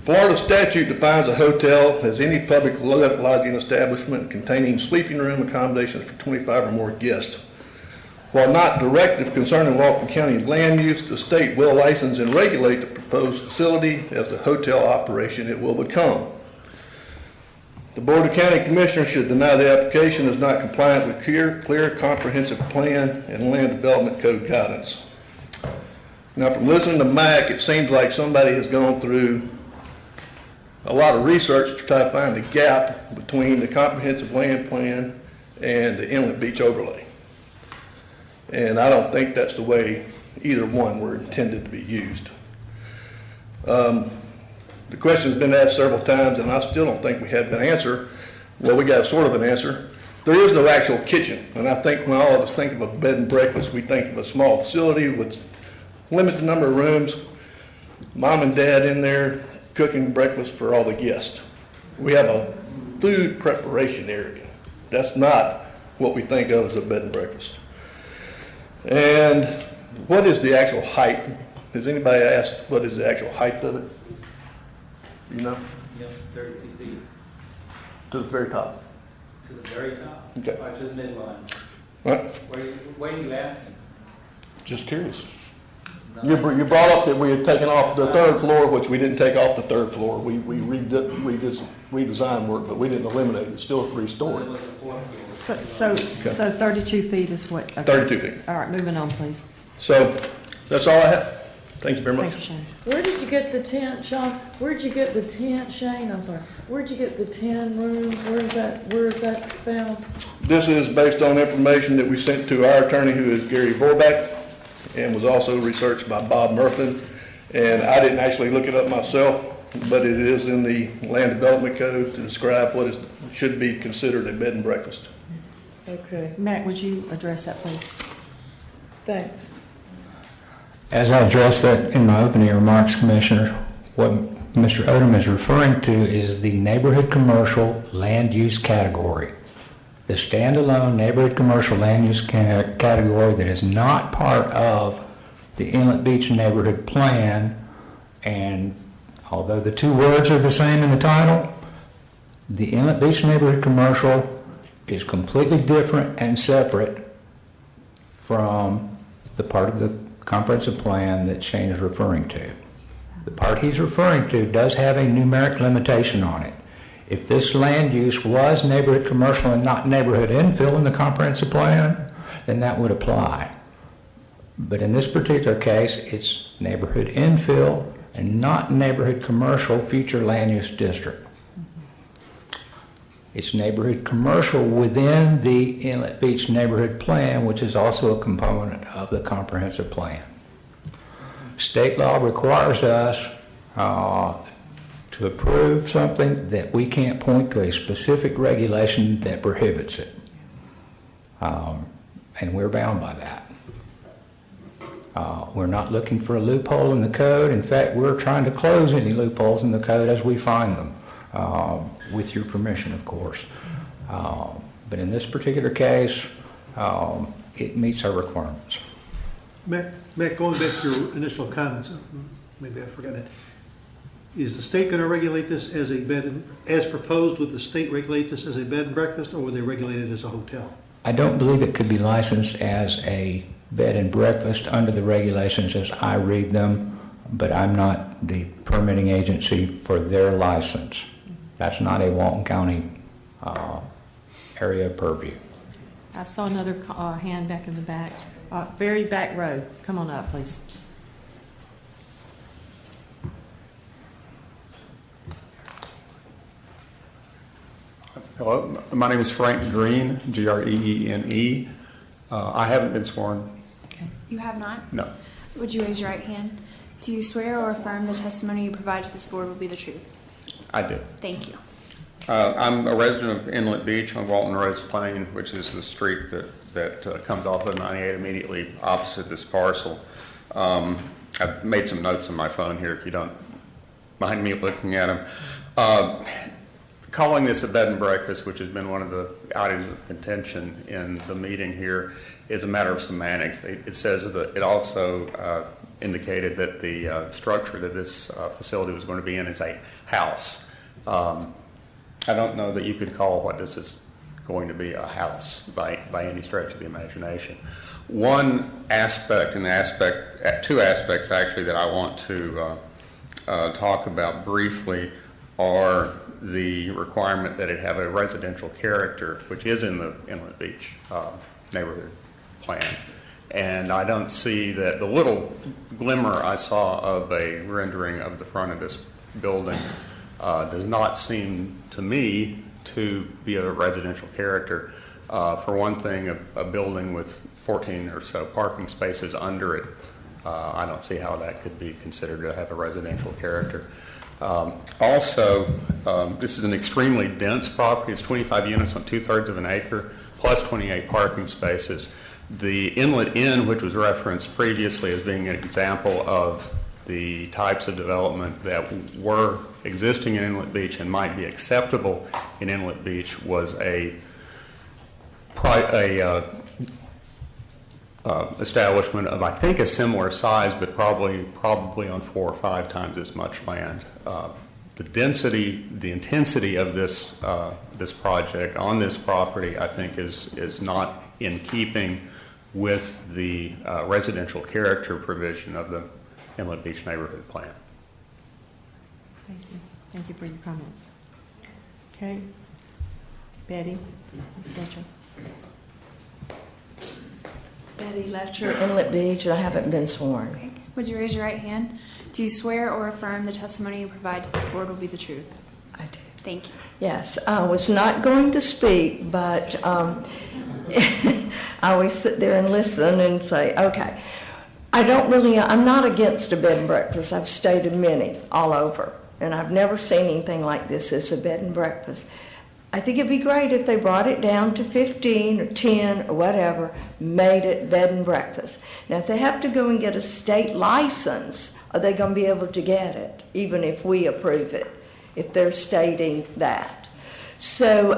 Florida statute defines a hotel as any public lodging establishment containing sleeping room accommodations for 25 or more guests. While not directive concerning Walton County land use, the state will license and regulate the proposed facility as the hotel operation it will become. The Board of County Commissioners should deny the application as not compliant with clear comprehensive plan and land development code guidance. Now, from listening to Mac, it seems like somebody has gone through a lot of research to try to find the gap between the comprehensive land plan and the inlet beach overlay. And I don't think that's the way either one were intended to be used. The question's been asked several times, and I still don't think we have an answer. Well, we got sort of an answer. There is no actual kitchen, and I think when all of us think of a bed and breakfast, we think of a small facility with limited number of rooms, mom and dad in there cooking breakfast for all the guests. We have a food preparation area. That's not what we think of as a bed and breakfast. And what is the actual height? Has anybody asked what is the actual height of it? You know? Yeah, 32 feet. To the very top. To the very top? Okay. Or to the midline? What? Where are you asking? Just curious. You brought up that we had taken off the third floor, which we didn't take off the third floor. We did some redesign work, but we didn't eliminate it. It's still a 3-story. So 32 feet is what? Okay. 32 feet. All right, moving on, please. So that's all I have. Thank you very much. Thank you, Shane. Where did you get the tent, Sean? Where'd you get the tent, Shane? I'm sorry. Where'd you get the 10 rooms? Where is that found? This is based on information that we sent to our attorney, who is Gary Vorback, and was also researched by Bob Murphin. And I didn't actually look it up myself, but it is in the land development code to describe what should be considered a bed and breakfast. Okay, Matt, would you address that, please? thanks. As I addressed that in my opening remarks, Commissioner, what Mr. Odom is referring to is the neighborhood commercial land use category. The standalone neighborhood commercial land use category that is not part of the Inlet Beach Neighborhood Plan. And although the two words are the same in the title, the Inlet Beach Neighborhood Commercial is completely different and separate from the part of the comprehensive plan that Shane is referring to. The part he's referring to does have a numeric limitation on it. If this land use was neighborhood commercial and not neighborhood infill in the comprehensive plan, then that would apply. But in this particular case, it's neighborhood infill and not neighborhood commercial future land use district. It's neighborhood commercial within the Inlet Beach Neighborhood Plan, which is also a component of the comprehensive plan. State law requires us to approve something that we can't point to a specific regulation that prohibits it. And we're bound by that. We're not looking for a loophole in the code. In fact, we're trying to close any loopholes in the code as we find them. With your permission, of course. But in this particular case, it meets our requirements. Matt, going back to your initial comments, maybe I forgot it. Is the state going to regulate this as a bed, as proposed, would the state regulate this as a bed and breakfast, or would they regulate it as a hotel? I don't believe it could be licensed as a bed and breakfast under the regulations as I read them, but I'm not the permitting agency for their license. That's not a Walton County area purview. I saw another hand back in the back, very back row. Come on up, please. Hello, my name is Frank Green, Greene. I haven't been sworn. Okay. You have not? No. Would you raise your right hand? Do you swear or affirm the testimony you provide to this board will be the truth? I do. Thank you. I'm a resident of Inlet Beach on Walton Rose Plain, which is the street that comes off of 98 immediately opposite this parcel. I've made some notes on my phone here if you don't mind me looking at them. calling this a bed and breakfast, which has been one of the items of contention in the meeting here, is a matter of semantics. It says that it also indicated that the structure that this facility was going to be in is a house. I don't know that you could call what this is going to be a house by any stretch of the imagination. One aspect, two aspects actually, that I want to talk about briefly are the requirement that it have a residential character, which is in the Inlet Beach neighborhood plan. And I don't see that. The little glimmer I saw of a rendering of the front of this building does not seem to me to be of a residential character. For one thing, a building with 14 or so parking spaces under it, I don't see how that could be considered to have a residential character. Also, this is an extremely dense property. It's 25 units on 2/3 of an acre, plus 28 parking spaces. The Inlet Inn, which was referenced previously as being an example of the types of development that were existing in Inlet Beach and might be acceptable in Inlet Beach, was a establishment of, I think, a similar size, but probably on 4 or 5 times as much land. The density, the intensity of this project on this property, I think, is not in keeping with the residential character provision of the Inlet Beach Neighborhood Plan. Thank you. Thank you for your comments. Okay. Betty, Ms. Letcher. Betty Letcher, Inlet Beach, and I haven't been sworn. Would you raise your right hand? Do you swear or affirm the testimony you provide to this board will be the truth? I do. Thank you. Yes, I was not going to speak, but I always sit there and listen and say, okay. I'm not against a bed and breakfast. I've stayed in many all over, and I've never seen anything like this as a bed and breakfast. I think it'd be great if they brought it down to 15 or 10 or whatever, made it bed and breakfast. Now, if they have to go and get a state license, are they going to be able to get it, even if we approve it, if they're stating that? So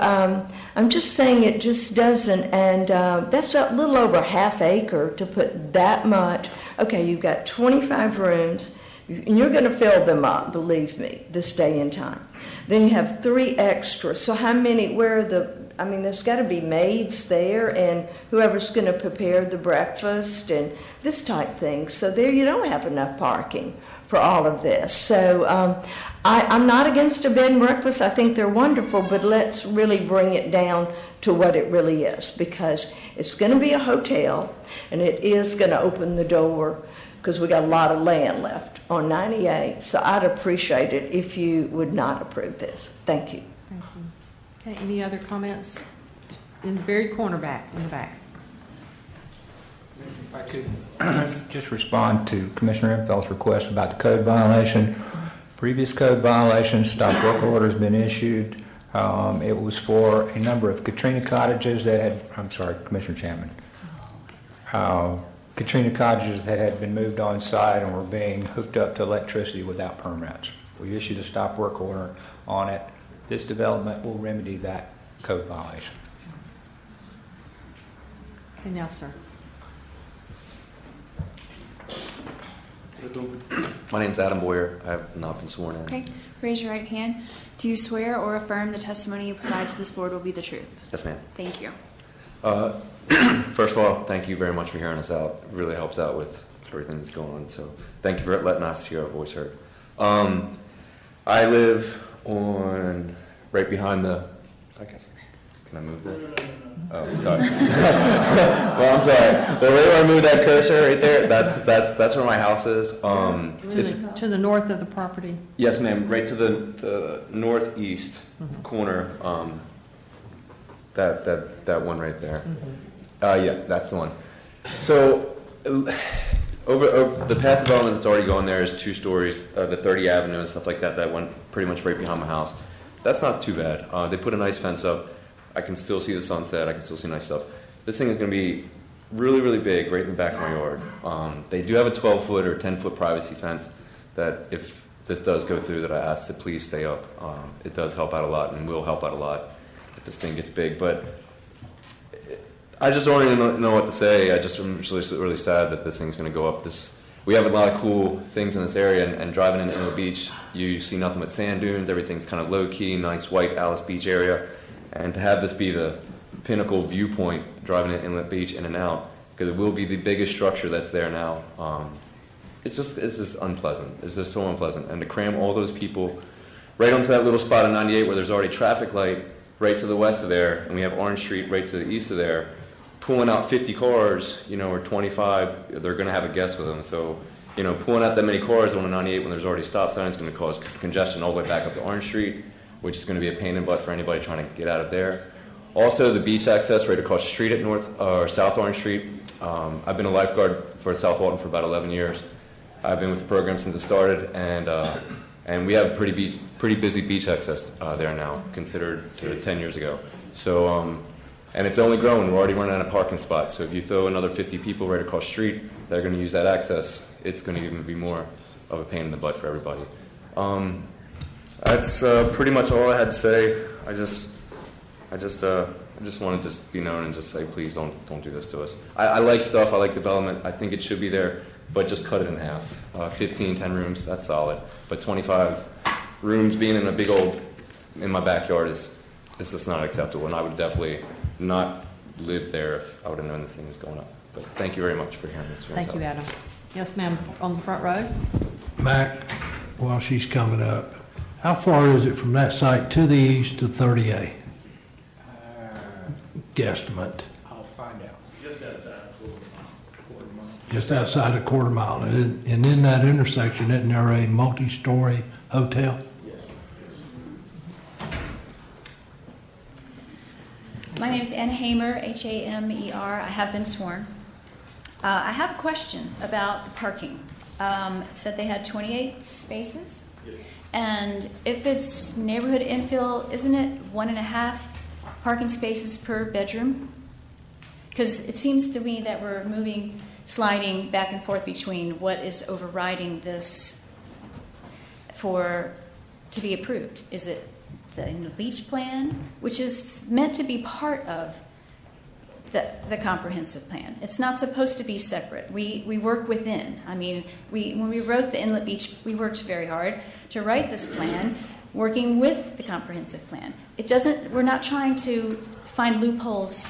I'm just saying it just doesn't, and that's a little over a half acre to put that much. Okay, you've got 25 rooms, and you're going to fill them up, believe me, this day and time. Then you have 3 extras. So how many, there's got to be maids there and whoever's going to prepare the breakfast and this type thing. So there you don't have enough parking for all of this. So I'm not against a bed and breakfast. I think they're wonderful, but let's really bring it down to what it really is, because it's going to be a hotel and it is going to open the door, because we got a lot of land left on 98. So I'd appreciate it if you would not approve this. Thank you. Thank you. Okay, any other comments? In the very corner back, in the back. If I could just respond to Commissioner Infield's request about the code violation. Previous code violation, stop work order has been issued. It was for a number of Katrina cottages that had, I'm sorry, Commissioner Chapman. Katrina cottages that had been moved on site and were being hooked up to electricity without permits. We issued a stop work order on it. This development will remedy that code violation. Okay, now, sir. My name's Adam Boyer. I have not been sworn in. Okay, raise your right hand. Do you swear or affirm the testimony you provide to this board will be the truth? Yes, ma'am. Thank you. First of all, thank you very much for hearing us out. It really helps out with everything that's going on. So thank you for letting us hear our voice heard. I live on right behind the, I guess, can I move this? Oh, sorry. Well, I'm sorry. But right where I moved that cursor right there, that's where my house is. It's to the north of the property. Yes, ma'am. Right to the northeast corner. That one right there. Yeah, that's the one. So over the past development that's already going there is 2 stories. The 30 Avenue and stuff like that went pretty much right behind my house. That's not too bad. They put a nice fence up. I can still see the sunset. I can still see nice stuff. This thing is going to be really, really big right in the back of my yard. They do have a 12-foot or 10-foot privacy fence that if this does go through, that I ask to please stay up. It does help out a lot and will help out a lot if this thing gets big. But I just don't even know what to say. I'm really sad that this thing's going to go up. We have a lot of cool things in this area, and driving into Inlet Beach, you see nothing but sand dunes. Everything's kind of low-key, nice white Alice Beach area. And to have this be the pinnacle viewpoint driving into Inlet Beach in and out, because it will be the biggest structure that's there now, it's just unpleasant. It's just so unpleasant. And to cram all those people right onto that little spot on 98 where there's already traffic light right to the west of there, and we have Orange Street right to the east of there, pulling out 50 cars, or 25, they're going to have a guest with them. So, pulling out that many cars on a 98 when there's already stop signs is going to cause congestion all the way back up to Orange Street, which is going to be a pain in the butt for anybody trying to get out of there. Also, the beach access right across the street at South Orange Street. I've been a lifeguard for South Walton for about 11 years. I've been with the program since it started, and we have a pretty busy beach access there now, considered to 10 years ago. So, and it's only growing. We're already running out of parking spots. So if you throw another 50 people right across the street that are going to use that access, it's going to even be more of a pain in the butt for everybody. That's pretty much all I had to say. I just wanted to be known and just say, please don't do this to us. I like stuff. I like development. I think it should be there, but just cut it in half. 10 rooms, that's solid. But 25 rooms being in a big old, in my backyard is just not acceptable. And I would definitely not live there if I would have known this thing was going up. But thank you very much for hearing this. Thank you, Adam. Yes, ma'am, on the front row. Mac, while she's coming up, how far is it from that site to the east to 30A? Guesstimate. I'll find out. Just outside a quarter mile. And in that intersection, isn't there a multi-story hotel? My name is Ann Hamer, Hamer. I have been sworn. I have a question about the parking. It said they had 28 spaces. And if it's neighborhood infill, isn't it 1.5 parking spaces per bedroom? Because it seems to me that we're sliding back and forth between what is overriding this to be approved. Is it the beach plan, which is meant to be part of the comprehensive plan? It's not supposed to be separate. We work within. I mean, when we wrote the Inlet Beach, we worked very hard to write this plan, working with the comprehensive plan. We're not trying to find loopholes.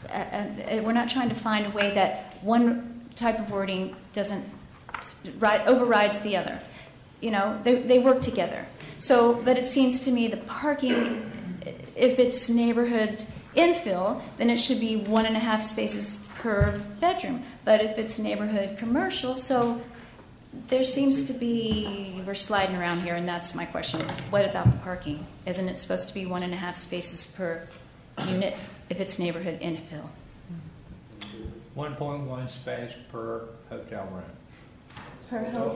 We're not trying to find a way that one type of wording overrides the other. They work together. So, but it seems to me the parking, if it's neighborhood infill, then it should be 1.5 spaces per bedroom. But if it's neighborhood commercial, so there seems to be, we're sliding around here, and that's my question. What about the parking? Isn't it supposed to be 1.5 spaces per unit if it's neighborhood infill? 1.1 space per hotel room. Per hotel,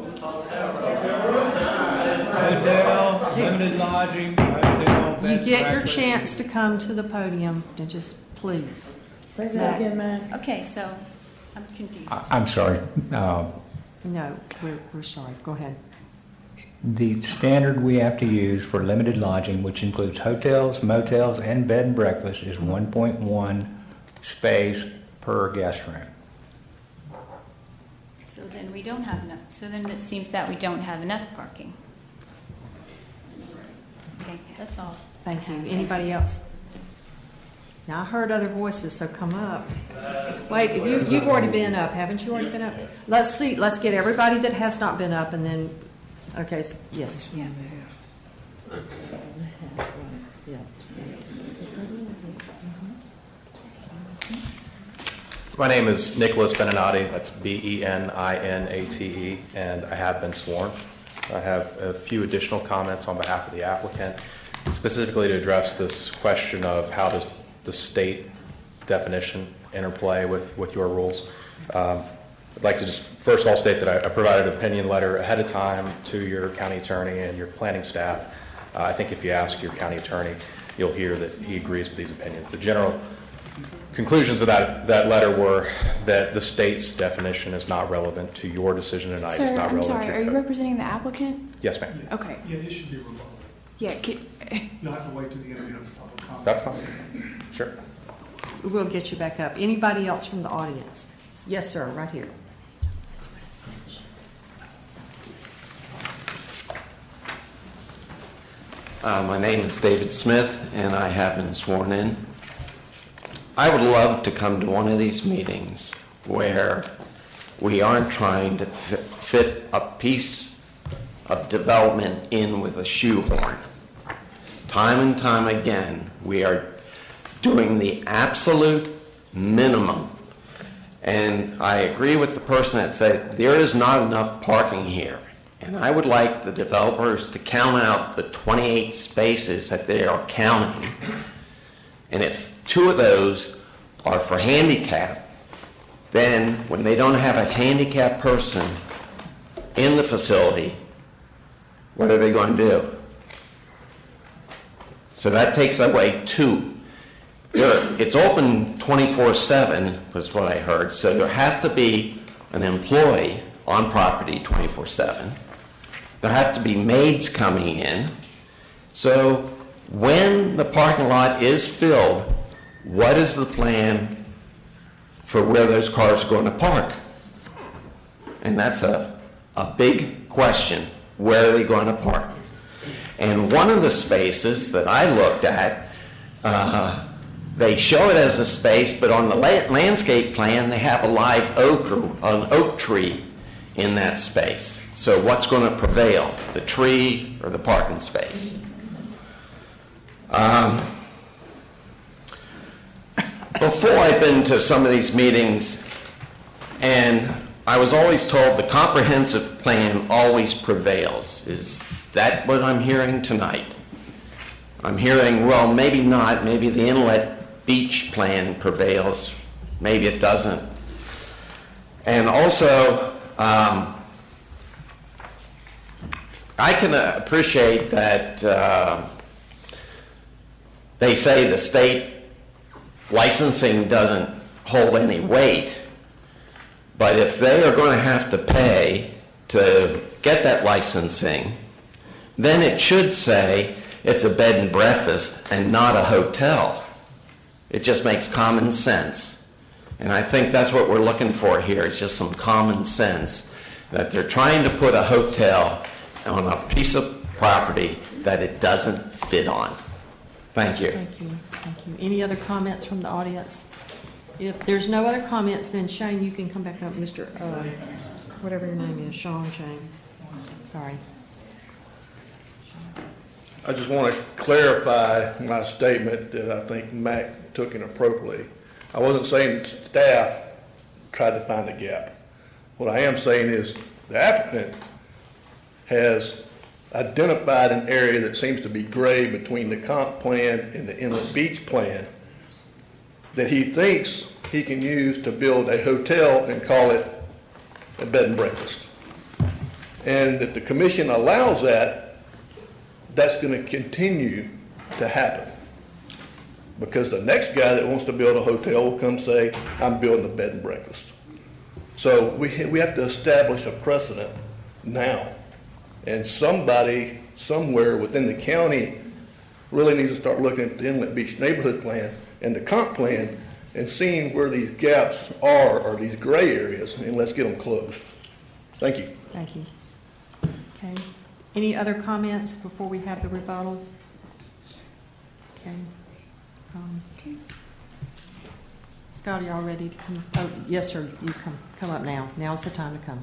limited lodging, hotel. You get your chance to come to the podium, and just please. Say that again, Matt. Okay, so I'm confused. I'm sorry. No, we're sorry. Go ahead. The standard we have to use for limited lodging, which includes hotels, motels, and bed and breakfast, is 1.1 space per guest room. So then we don't have enough. So then it seems that we don't have enough parking. Okay, that's all. Thank you. Anybody else? Now, I heard other voices, so come up. Wait, you've already been up, haven't you already been up? Let's see, let's get everybody that has not been up, and then, okay, yes. Yeah. My name is Nicholas Beninati, that's Beninate, and I have been sworn. I have a few additional comments on behalf of the applicant, specifically to address this question of how does the state definition interplay with your rules. I'd like to just first of all state that I provided an opinion letter ahead of time to your county attorney and your planning staff. I think if you ask your county attorney, you'll hear that he agrees with these opinions. The general conclusions of that letter were that the state's definition is not relevant to your decision tonight. It's Sir, not I'm relevant sorry, to are your you code. representing the applicant? Yes, ma'am. Okay. Yeah, it should be rebuttal. Yeah, You'll have to wait till the end of the public comment. That's fine. Sure. We'll get you back up. Anybody else from the audience? Yes, sir, right here. My name is David Smith, and I have been sworn in. I would love to come to one of these meetings where we aren't trying to fit a piece of development in with a shoehorn. Time and time again, we are doing the absolute minimum. And I agree with the person that said there is not enough parking here. And I would like the developers to count out the 28 spaces that they are counting. And if 2 of those are for handicap, then when they don't have a handicapped person in the facility, what are they going to do? So that takes away 2. It's open 24/7, was what I heard. So there has to be an employee on property 24/7. There have to be maids coming in. So when the parking lot is filled, what is the plan for where those cars are going to park? And that's a big question. Where are they going to park? And one of the spaces that I looked at, they show it as a space, but on the landscape plan, they have a live oak or an oak tree in that space. So what's going to prevail, the tree or the parking space? Before I've been to some of these meetings, and I was always told the comprehensive plan always prevails. Is that what I'm hearing tonight? I'm hearing, well, maybe not. Maybe the inlet beach plan prevails. Maybe it doesn't. And also, I can appreciate that they say the state licensing doesn't hold any weight, but if they are going to have to pay to get that licensing, then it should say it's a bed and breakfast and not a hotel. It just makes common sense. And I think that's what we're looking for here, is just some common sense, that they're trying to put a hotel on a piece of property that it doesn't fit on. Thank you. Thank you. Thank you. Any other comments from the audience? If there's no other comments, then Shane, you can come back up, Mr. Whatever your name is, Shane. Sorry. I just want to clarify my statement that I think Mac took inappropriately. I wasn't saying that staff tried to find a gap. What I am saying is the applicant has identified an area that seems to be gray between the comp plan and the inlet beach plan that he thinks he can use to build a hotel and call it a bed and breakfast. And if the commission allows that, that's going to continue to happen. Because the next guy that wants to build a hotel will come say, I'm building a bed and breakfast. So we have to establish a precedent now. And somebody somewhere within the county really needs to start looking at the Inlet Beach neighborhood plan and the comp plan and seeing where these gaps are or these gray areas, and let's get them closed. Thank you. Thank you. Okay. Any other comments before we have the rebuttal? Okay. Okay. Scott, are y'all ready to come? Oh, yes, sir. You come up now. Now's the time to come.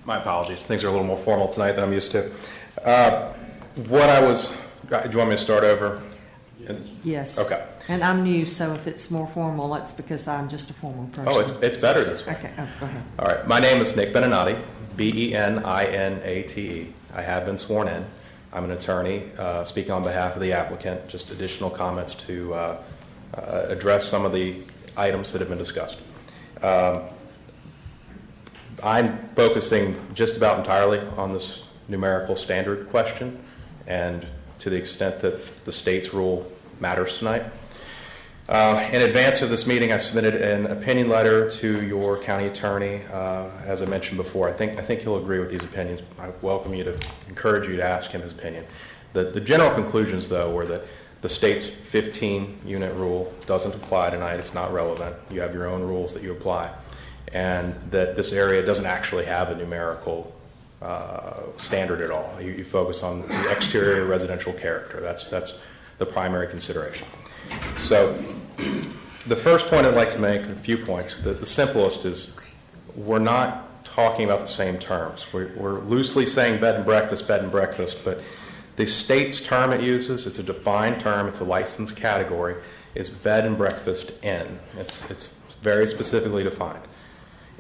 My apologies. Things are a little more formal tonight than I'm used to. Do you want me to start over? Yes. Okay. And I'm new, so if it's more formal, it's because I'm just a formal person. Oh, it's better this way. Okay, go ahead. All right. My name is Nick Beninati, Beninate. I have been sworn in. I'm an attorney speaking on behalf of the applicant. Just additional comments to address some of the items that have been discussed. I'm focusing just about entirely on this numerical standard question, and to the extent that the state's rule matters tonight. In advance of this meeting, I submitted an opinion letter to your county attorney. As I mentioned before, I think he'll agree with these opinions. I welcome you to encourage you to ask him his opinion. The general conclusions, though, were that the state's 15-unit rule doesn't apply tonight. It's not relevant. You have your own rules that you apply, and that this area doesn't actually have a numerical standard at all. You focus on the exterior residential character. That's the primary consideration. So the first point I'd like to make, a few points. The simplest is we're not talking about the same terms. We're loosely saying bed and breakfast, but the state's term it uses, it's a defined term, it's a licensed category, is bed and breakfast inn. It's very specifically defined.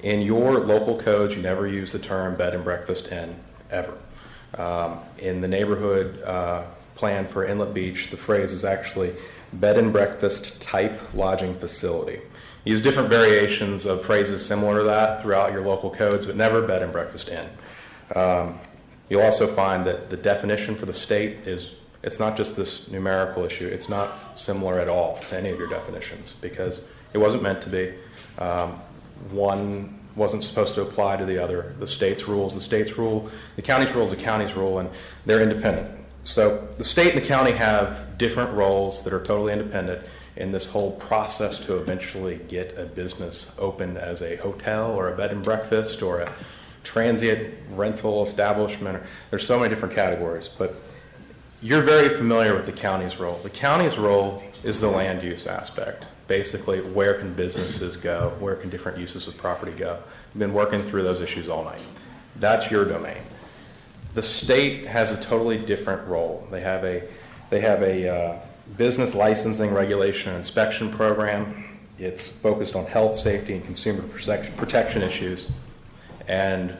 In your local codes, you never use the term bed and breakfast inn, ever. In the neighborhood plan for Inlet Beach, the phrase is actually bed and breakfast type lodging facility. You use different variations of phrases similar to that throughout your local codes, but never bed and breakfast inn. You'll also find that the definition for the state it's not just this numerical issue. It's not similar at all to any of your definitions because it wasn't meant to be. One wasn't supposed to apply to the other. The state's rules, the county's rules, the county's rule, and they're independent. So the state and the county have different roles that are totally independent in this whole process to eventually get a business opened as a hotel or a bed and breakfast or a transient rental establishment. There's so many different categories, but you're very familiar with the county's role. The county's role is the land use aspect. Basically, where can businesses go? Where can different uses of property go? We've been working through those issues all night. That's your domain. The state has a totally different role. They have a business licensing, regulation, and inspection program. It's focused on health, safety, and consumer protection issues. And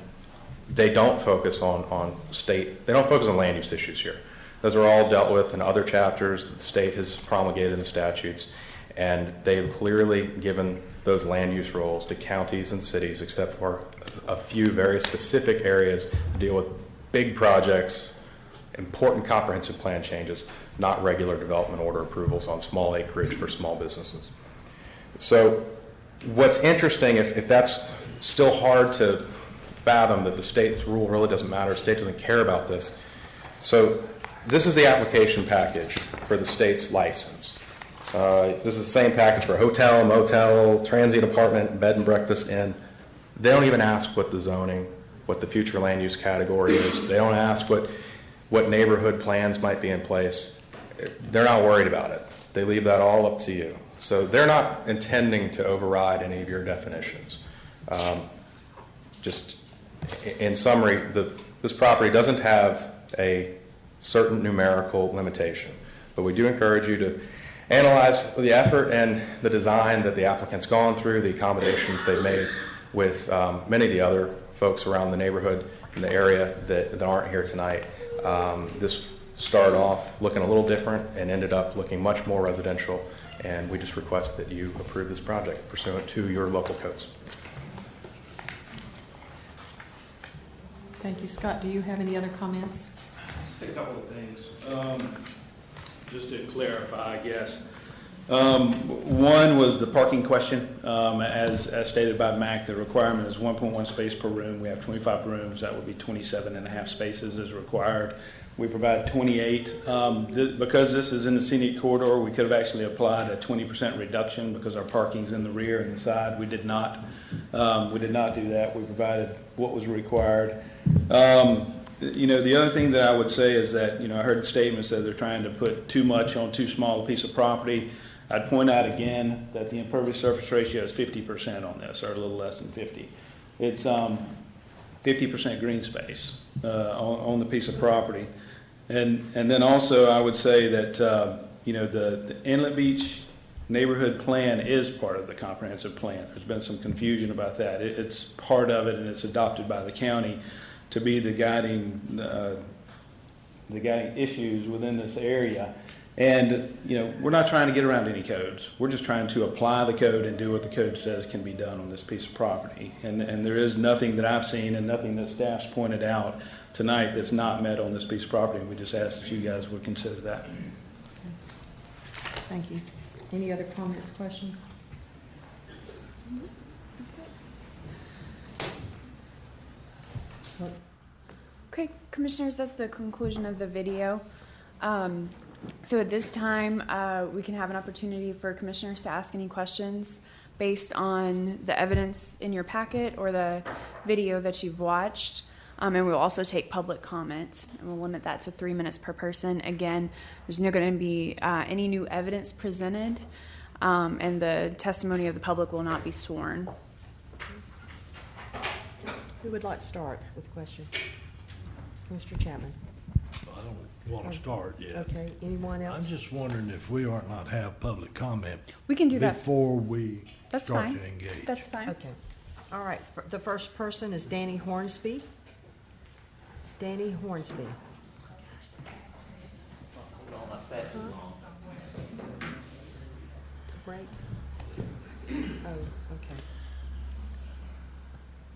they don't focus on they don't focus on land use issues here. Those are all dealt with in other chapters that the state has promulgated in the statutes. And they've clearly given those land use roles to counties and cities, except for a few very specific areas to deal with big projects, important comprehensive plan changes, not regular development order approvals on small acreage for small businesses. So what's interesting, if that's still hard to fathom that the state's rule really doesn't matter, the state doesn't care about this. So this is the application package for the state's license. This is the same package for hotel, motel, transient apartment, bed and breakfast inn. They don't even ask what the zoning, what the future land use category is. They don't ask what neighborhood plans might be in place. They're not worried about it. They leave that all up to you. So they're not intending to override any of your definitions. Just in summary, this property doesn't have a certain numerical limitation, but we do encourage you to analyze the effort and the design that the applicant's gone through, the accommodations they've made with many of the other folks around the neighborhood in the area that aren't here tonight. This started off looking a little different and ended up looking much more residential, and we just request that you approve this project pursuant to your local codes. Thank you. Scott, do you have any other comments? Just a couple of things. Just to clarify, I guess. One was the parking question. As stated by MAC, the requirement is 1.1 space per room. We have 25 rooms. That would be 27 and a half spaces as required. We provide 28. Because this is in the scenic corridor, we could have actually applied a 20% reduction because our parking's in the rear and the side. We did not. We did not do that. We provided what was required. The other thing that I would say is that, I heard the statement said they're trying to put too much on too small a piece of property. I'd point out again that the impervious surface ratio is 50% on this, or a little less than 50. It's 50% green space on the piece of property. And then also I would say that, the Inlet Beach neighborhood plan is part of the comprehensive plan. There's been some confusion about that. It's part of it, and it's adopted by the county to be the guiding issues within this area. And, we're not trying to get around any codes. We're just trying to apply the code and do what the code says can be done on this piece of property. And there is nothing that I've seen and nothing that staff's pointed out tonight that's not met on this piece of property. And we just ask that you guys would consider that. Thank you. Any other comments, questions? Let's- Okay, Commissioners, that's the conclusion of the video. So at this time, we can have an opportunity for Commissioners to ask any questions based on the evidence in your packet or the video that you've watched. And we'll also take public comments, and we'll limit that to 3 minutes per person. Again, there's not going to be any new evidence presented, and the testimony of the public will not be sworn. Who would like to start with questions? Mr. Chapman? I don't want to start yet. Okay, anyone else? I'm just wondering if we ought not have public comment. We can do that. Before we That's start fine. to engage. That's fine. Okay. All right, the first person is Danny Hornsby. Danny Hornsby. Right? Oh, okay.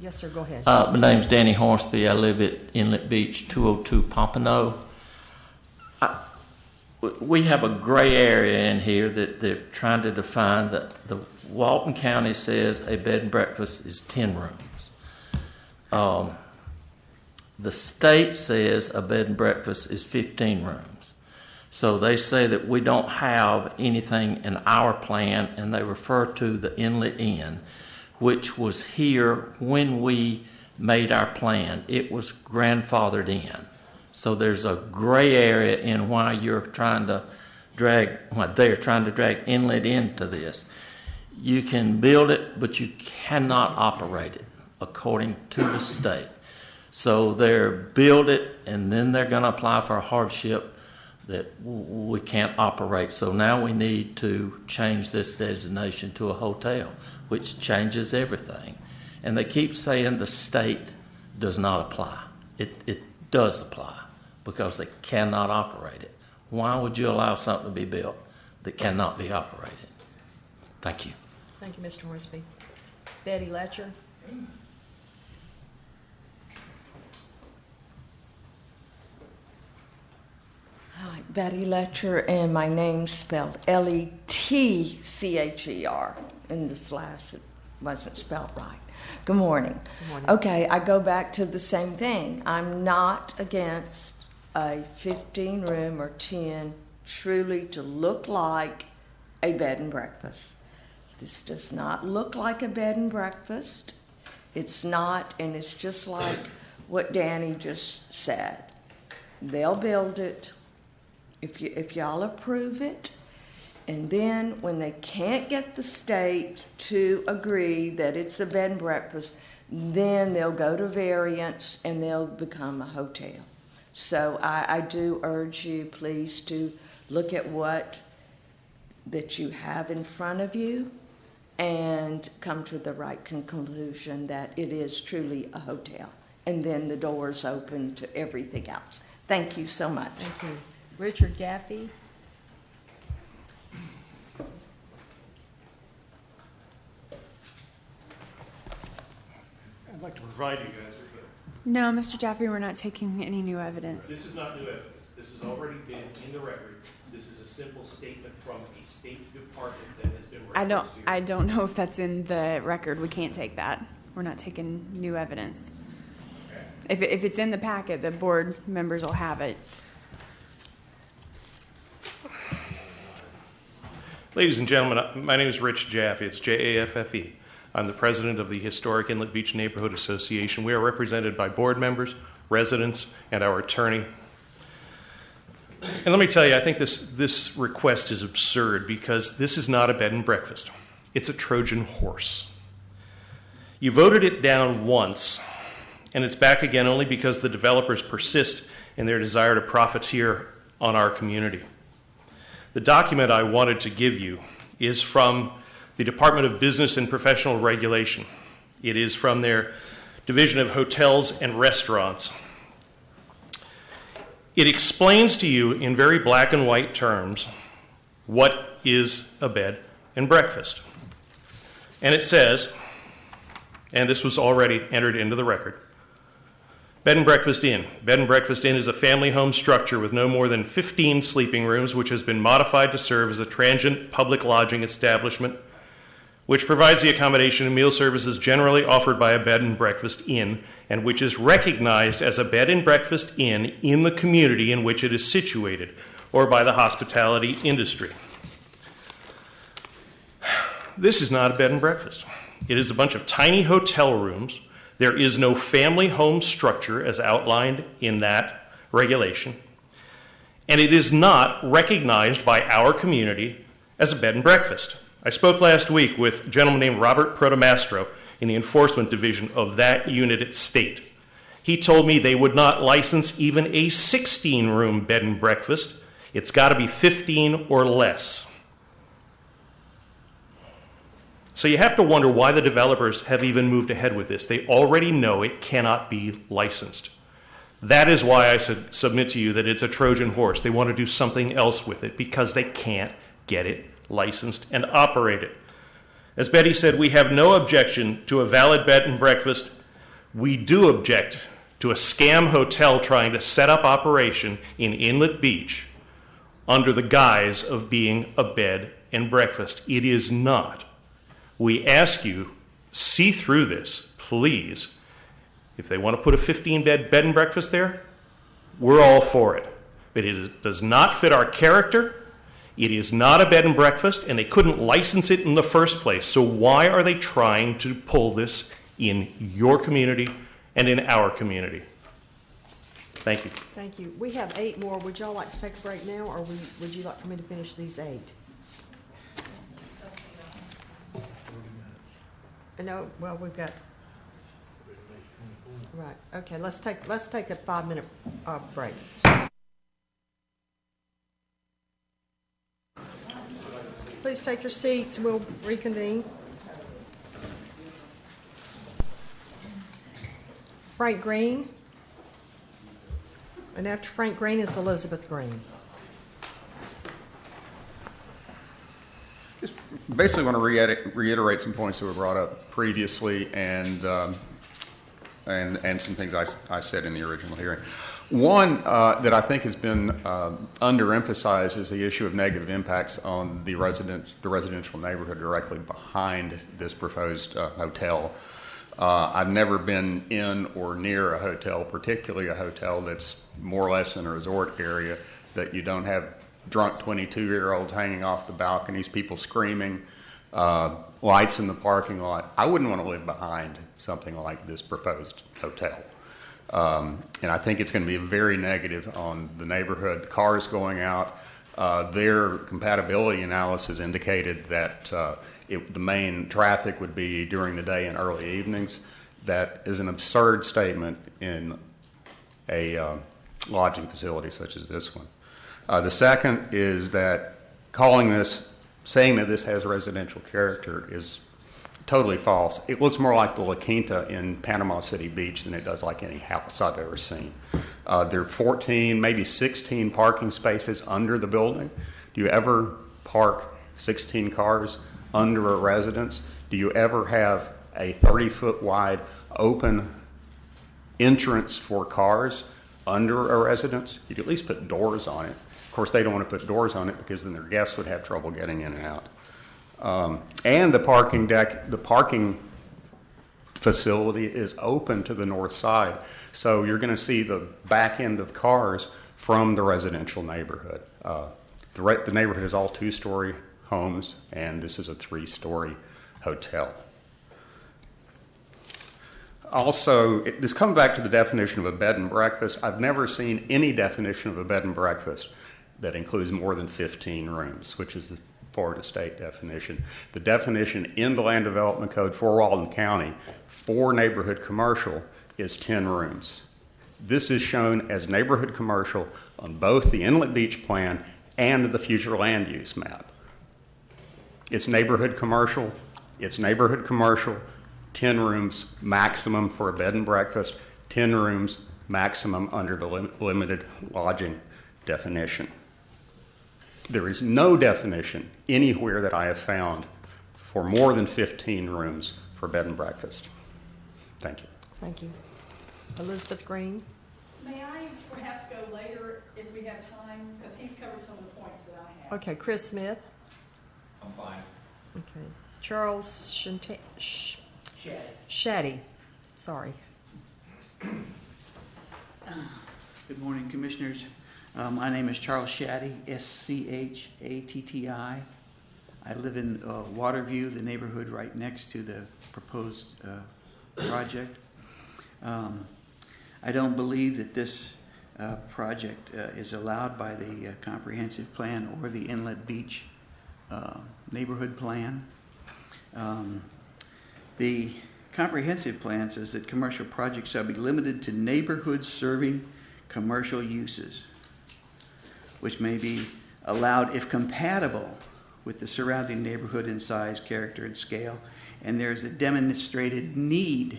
Yes, sir, go ahead. My name's Danny Hornsby. I live at Inlet Beach, 202 Pompano. We have a gray area in here that they're trying to define. That the Walton County says a bed and breakfast is 10 rooms. The state says a bed and breakfast is 15 rooms. So they say that we don't have anything in our plan, and they refer to the Inlet Inn, which was here when we made our plan. It was grandfathered in. So there's a gray area in why they're trying to drag Inlet into this. You can build it, but you cannot operate it according to the state. So they're build it, and then they're going to apply for a hardship that we can't operate. So now we need to change this designation to a hotel, which changes everything. And they keep saying the state does not apply. It does apply because they cannot operate it. Why would you allow something to be built that cannot be operated? Thank you. Thank you, Mr. Hornsby. Betty Letcher. Hi, Betty Letcher, and my name's spelled Letcher, and this last wasn't spelled right. Good morning. Good morning. Okay, I go back to the same thing. I'm not against a 15-room or 10 truly to look like a bed and breakfast. This does not look like a bed and breakfast. It's not, and it's just like what Danny just said. They'll build it if y'all approve it, and then when they can't get the state to agree that it's a bed and breakfast, then they'll go to variance and they'll become a hotel. So I do urge you, please, to look at what that you have in front of you and come to the right conclusion that it is truly a hotel. And then the doors open to everything else. Thank you so much. Thank you. Richard Gaffey. I'd like to provide you guys with No, Mr. Jaffrey, we're not taking any new evidence. this is not new evidence. This has already been in the record. This is a simple statement from a state department that has been referenced here. I don't know if that's in the record. We can't take that. We're not taking new evidence. If it's in the packet, the board members will have it. Ladies and gentlemen, my name is Rich Jaffe. It's Jaffe. I'm the president of the Historic Inlet Beach Neighborhood Association. We are represented by board members, residents, and our attorney. And let me tell you, I think this request is absurd because this is not a bed and breakfast. It's a Trojan horse. You voted it down once, and it's back again only because the developers persist in their desire to profiteer on our community. The document I wanted to give you is from the Department of Business and Professional Regulation. It is from their Division of Hotels and Restaurants. It explains to you in very black and white terms what is a bed and breakfast. And it says, and this was already entered into the record, Bed and Breakfast Inn. Bed and Breakfast Inn is a family home structure with no more than 15 sleeping rooms, which has been modified to serve as a transient public lodging establishment, which provides the accommodation and meal services generally offered by a bed and breakfast inn, and which is recognized as a bed and breakfast inn in the community in which it is situated, or by the hospitality industry. This is not a bed and breakfast. It is a bunch of tiny hotel rooms. There is no family home structure as outlined in that regulation. And it is not recognized by our community as a bed and breakfast. I spoke last week with a gentleman named Robert Protomastro in the enforcement division of that unit at State. He told me they would not license even a 16-room bed and breakfast. It's got to be 15 or less. So you have to wonder why the developers have even moved ahead with this. They already know it cannot be licensed. That is why I submit to you that it's a Trojan horse. They want to do something else with it because they can't get it licensed and operated. As Betty said, we have no objection to a valid bed and breakfast. We do object to a scam hotel trying to set up operation in Inlet Beach under the guise of being a bed and breakfast. It is not. We ask you, see through this, please. If they want to put a 15-bed bed and breakfast there, we're all for it. But it does not fit our character. It is not a bed and breakfast, and they couldn't license it in the first place. So why are they trying to pull this in your community and in our community? Thank you. Thank you. We have 8 more. Would y'all like to take a break now, or would you like for me to finish these 8? No, well, we've got, right, okay, let's take a 5-minute break. Please take your seats, we'll reconvene. Frank Green, and after Frank Green is Elizabeth Green. Just basically want to reiterate some points that were brought up previously and some things I said in the original hearing. One that I think has been underemphasized is the issue of negative impacts on the residential neighborhood directly behind this proposed hotel. I've never been in or near a hotel, particularly a hotel that's more or less in a resort area, that you don't have drunk 22-year-olds hanging off the balconies, people screaming, lights in the parking lot. I wouldn't want to live behind something like this proposed hotel. And I think it's going to be very negative on the neighborhood. The cars going out, their compatibility analysis indicated that the main traffic would be during the day and early evenings. That is an absurd statement in a lodging facility such as this one. The second is that saying that this has residential character is totally false. It looks more like the La Quinta in Panama City Beach than it does like any house I've ever seen. There are 14, maybe 16 parking spaces under the building. Do you ever park 16 cars under a residence? Do you ever have a 30-foot wide open entrance for cars under a residence? You'd at least put doors on it. Of course, they don't want to put doors on it because then their guests would have trouble getting in and out. And the parking deck, the parking facility is open to the north side. So you're going to see the back end of cars from the residential neighborhood. The neighborhood is all 2-story homes, and this is a 3-story hotel. Also, this comes back to the definition of a bed and breakfast. I've never seen any definition of a bed and breakfast that includes more than 15 rooms, which is the Florida state definition. The definition in the Land Development Code for Walden County for neighborhood commercial is 10 rooms. This is shown as neighborhood commercial on both the Inlet Beach Plan and the future land use map. It's neighborhood commercial, 10 rooms maximum for a bed and breakfast, 10 rooms maximum under the limited lodging definition. There is no definition anywhere that I have found for more than 15 rooms for bed and breakfast. Thank you. Thank you. Elizabeth Green. May I perhaps go later if we have time? Because he's covered some of the points that I have. Okay, Chris Smith. I'm fine. Okay. Charles Shaddy. Sorry. Good morning, Commissioners. My name is Charles Shaddy, Schatti. I live in Waterview, the neighborhood right next to the proposed project. I don't believe that this project is allowed by the comprehensive plan or the Inlet Beach neighborhood plan. The comprehensive plan says that commercial projects shall be limited to neighborhoods serving commercial uses, which may be allowed if compatible with the surrounding neighborhood in size, character, and scale, and there's a demonstrated need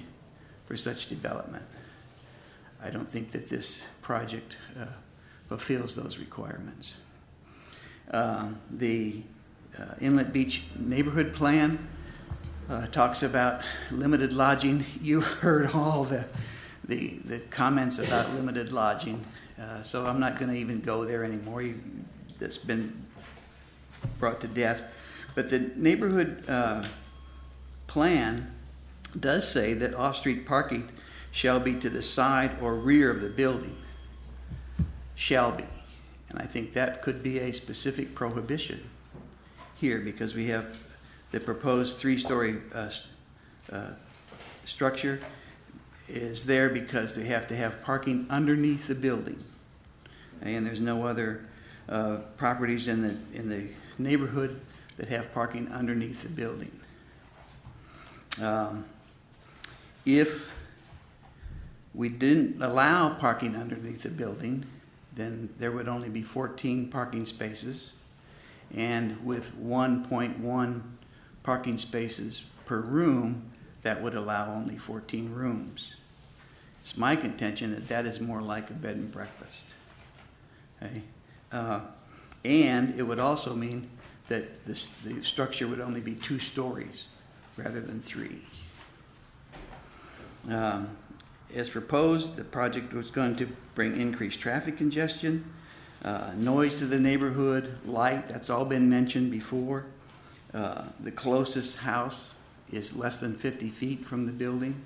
for such development. I don't think that this project fulfills those requirements. The Inlet Beach neighborhood plan talks about limited lodging. You heard all the comments about limited lodging, so I'm not going to even go there anymore. That's been brought to death. But the neighborhood plan does say that off-street parking shall be to the side or rear of the building. Shall be. And I think that could be a specific prohibition here, because we have the proposed three-story structure is there because they have to have parking underneath the building. And there's no other properties in the neighborhood that have parking underneath the building. If we didn't allow parking underneath the building, then there would only be 14 parking spaces, and with 1.1 parking spaces per room, that would allow only 14 rooms. It's my contention that that is more like a bed and breakfast. Okay? And it would also mean that the structure would only be 2 stories rather than 3. As proposed, the project was going to bring increased traffic congestion, noise to the neighborhood, light, that's all been mentioned before. The closest house is less than 50 feet from the building.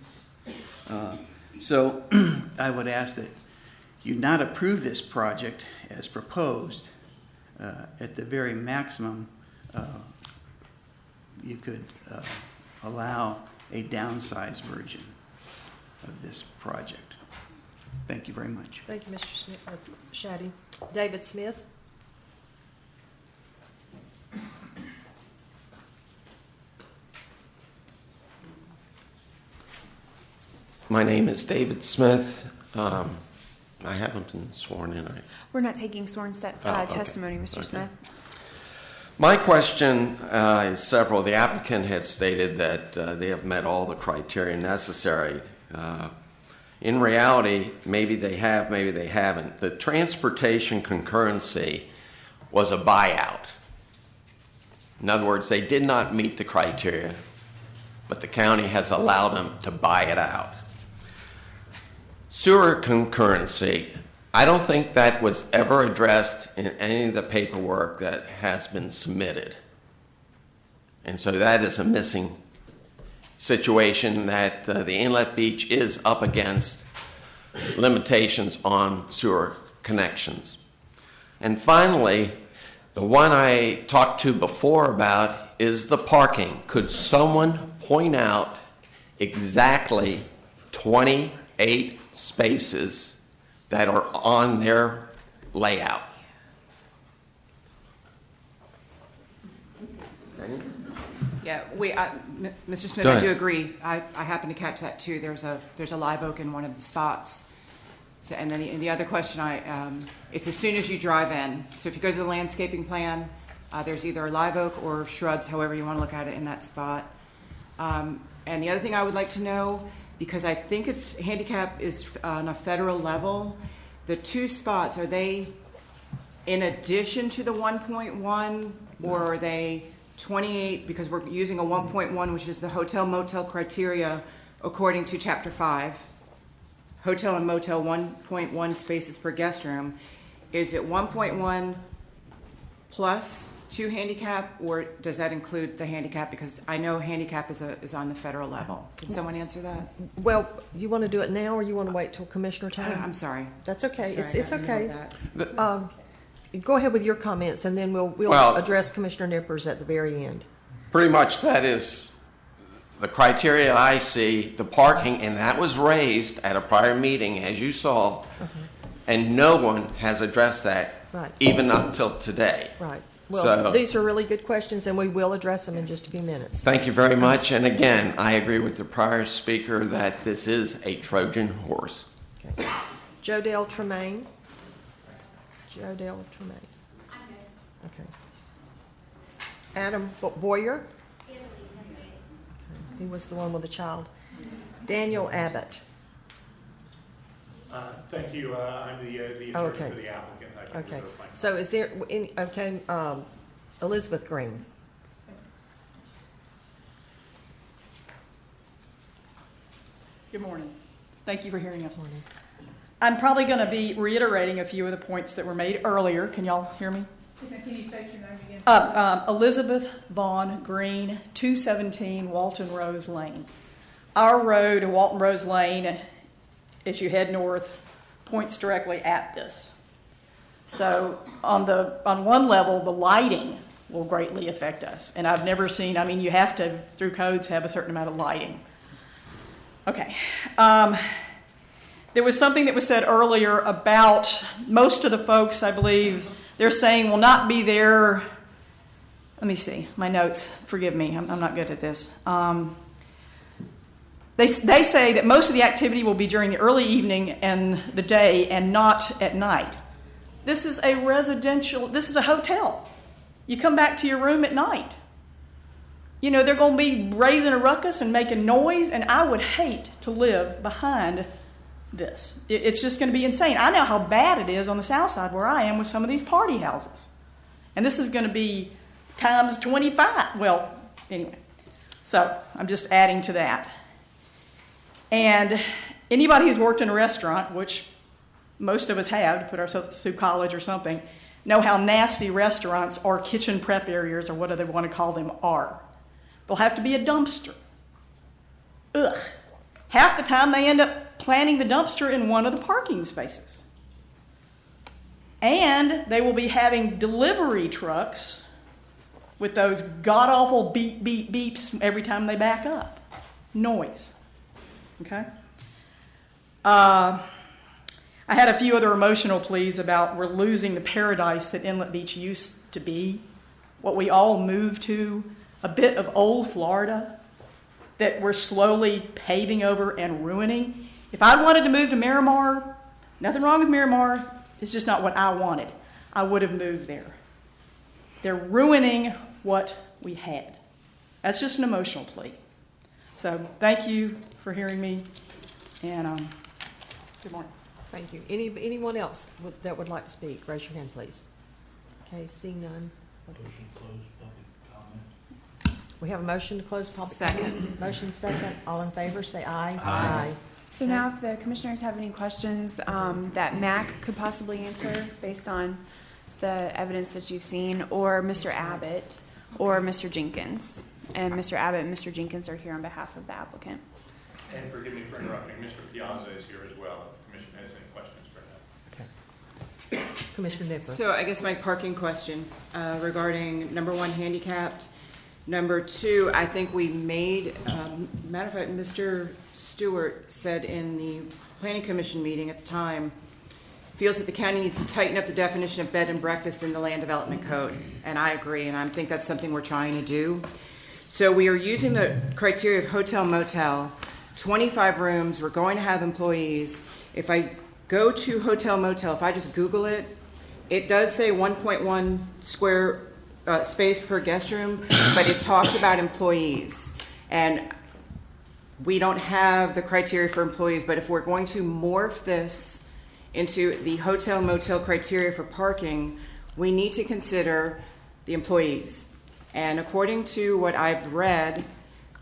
So I would ask that you not approve this project as proposed. At the very maximum, you could allow a downsized version of this project. Thank you very much. Thank you, Mr. Smith, Shaddy. David Smith. My name is David Smith. I haven't been sworn in. We're not taking sworn okay. testimony, Mr. Smith. My question is several. The applicant has stated that they have met all the criteria necessary. In reality, maybe they have, maybe they haven't. The transportation concurrency was a buyout. In other words, they did not meet the criteria, but the county has allowed them to buy it out. Sewer concurrency, I don't think that was ever addressed in any of the paperwork that has been submitted. And so that is a missing situation that the Inlet Beach is up against limitations on sewer connections. And finally, the one I talked to before about is the parking. Could someone point out exactly 28 spaces that are on their layout? Yeah, Mr. Smith, I do agree. I happen to catch that too. There's a live oak in one of the spots. So, and then the other question, it's as soon as you drive in. So if you go to the landscaping plan, there's either a live oak or shrubs, however you want to look at it, in that spot. And the other thing I would like to know, because I think it's handicap is on a federal level, the 2 spots, are they in addition to the 1.1, or are they 28, because we're using a 1.1, which is the hotel motel criteria according to chapter 5. hotel and motel 1.1 spaces per guest room, is it 1.1 plus 2 handicap, or does that include the handicap? Because I know handicap is on the federal level. Can someone answer that? Well, you want to do it now, or you want to wait till Commissioner time? I'm sorry. That's okay. Sorry, It's I got in okay. the middle of Go ahead with your comments, and then we'll Well- address Commissioner Nippers at the very end. Pretty much that is the criteria I see, the parking, and that was raised at a prior meeting, as you saw, and no one has addressed that, Right. even up till today. Right. Well, So- these are really good questions, and we will address them in just a few minutes. Thank you very much, and again, I agree with the prior speaker that this is a Trojan horse. Okay. Joe Dale Tremaine. Joe Dale Tremaine. Okay. Adam Boyer. He was the one with the child. Daniel Abbott. Thank you. I'm the attorney Okay. for the applicant. I can Okay. verify. So is there any, okay, Elizabeth Green. Good morning. Thank you for hearing us. I'm probably going to be reiterating a few of the points that were made earlier. Can y'all hear me? Can you say your name again? Elizabeth Vaughn Green, 217 Walton Rose Lane. Our road to Walton Rose Lane, as you head north, points directly at this. So on one level, the lighting will greatly affect us. And I've never seen, I mean, you have to, through codes, have a certain amount of lighting. Okay. There was something that was said earlier about most of the folks, I believe, they're saying will not be there. Let me see, my notes, forgive me, I'm not good at this. They say that most of the activity will be during the early evening and the day and not at night. This is a hotel. You come back to your room at night. You know, they're going to be raising a ruckus and making noise, and I would hate to live behind this. It's just going to be insane. I know how bad it is on the south side where I am with some of these party houses. And this is going to be times 25. Well, anyway. So I'm just adding to that. And anybody who's worked in a restaurant, which most of us have, to put ourselves through college or something, know how nasty restaurants or kitchen prep areas, or whatever they want to call them, are. There'll have to be a dumpster. Ugh. Half the time they end up planting the dumpster in one of the parking spaces. And they will be having delivery trucks with those god-awful beep, beep, beeps every time they back up. Noise. Okay? I had a few other emotional pleas about we're losing the paradise that Inlet Beach used to be, what we all moved to, a bit of old Florida that we're slowly paving over and ruining. If I wanted to move to Miramar, nothing wrong with Miramar, it's just not what I wanted. I would have moved there. They're ruining what we had. That's just an emotional plea. So thank you for hearing me, and good morning. Thank you. Anyone else that would like to speak? Raise your hand, please. Okay, seeing none. We have a motion to close public. Second. Motion second. All in favor, say aye. Aye. So now if the commissioners have any questions that Mac could possibly answer based on the evidence that you've seen, or Mr. Abbott, or Mr. Jenkins. And Mr. Abbott and Mr. Jenkins are here on behalf of the applicant. And forgive me for interrupting, Mr. Piazza is here as well, if the commission has any questions for him. Okay. Commissioner Nippler. So I guess my parking question regarding number 1, handicapped. Number 2, I think we made, matter of fact, Mr. Stewart said in the Planning Commission meeting at the time, feels that the county needs to tighten up the definition of bed and breakfast in the land development code. And I agree, and I think that's something we're trying to do. So we are using the criteria of hotel motel, 25 rooms, we're going to have employees. If I go to hotel motel, if I just Google it, it does say 1.1 square space per guest room, but it talks about employees. And we don't have the criteria for employees, but if we're going to morph this into the hotel motel criteria for parking, we need to consider the employees. And according to what I've read,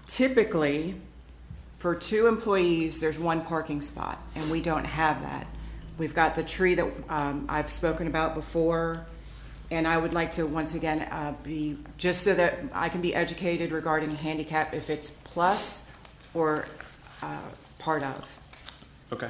typically for 2 employees, there's 1 parking spot, and we don't have that. We've got the tree that I've spoken about before, and I would like to, once again, be, just so that I can be educated regarding handicap, if it's plus or part of. Okay.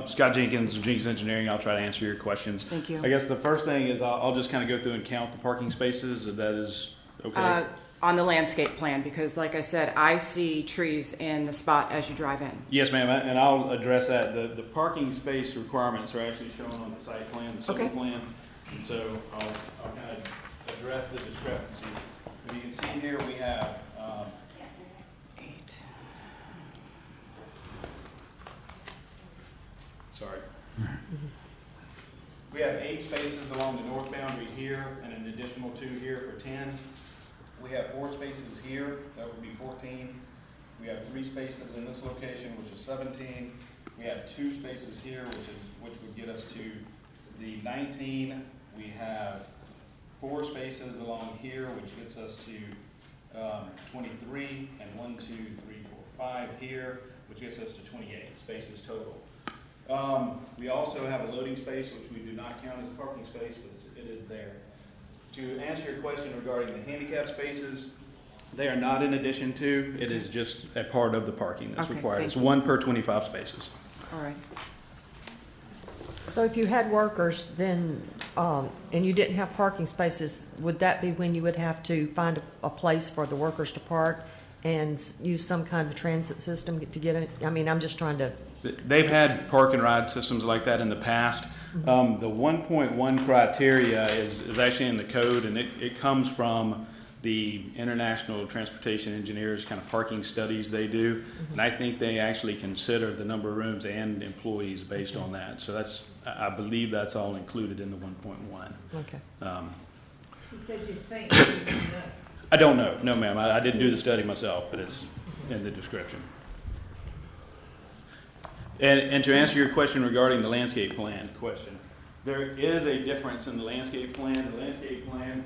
Scott Jenkins, Jenkins Engineering. I'll try to answer your questions. Thank you. I guess the first thing is I'll just kind of go through and count the parking spaces, if that is okay. On the landscape plan, because like I said, I see trees in the spot as you drive in. Yes, ma'am, and I'll address that. The parking space requirements are actually shown on the site plan, the civil plan, and so I'll kind of address the discrepancy. And you can see here we have 8. Sorry. We have 8 spaces along the north boundary here, and an additional 2 here for 10. We have 4 spaces here, that would be 14. We have 3 spaces in this location, which is 17. We have 2 spaces here, which would get us to the 19. We have 4 spaces along here, which gets us to 23, and 1, 2, 3, 4, 5 here, which gets us to 28 spaces total. We also have a loading space, which we do not count as a parking space, but it is there. To answer your question regarding the handicap spaces, they are not in addition to, it is just a part of the parking that's required. It's 1 per 25 spaces. All right. So if you had workers, then, and you didn't have parking spaces, would that be when you would have to find a place for the workers to park and use some kind of transit system to get it? I mean, I'm just trying to... They've had park and ride systems like that in the past. The 1.1 criteria is actually in the code, and it comes from the International Transportation Engineers kind of parking studies they do. And I think they actually consider the number of rooms and employees based on that. So I believe that's all included in the 1.1. Okay. You said you think. I don't know. No, ma'am. I didn't do the study myself, but it's in the description. And to answer your question regarding the landscape plan question, there is a difference in the landscape plan. The landscape plan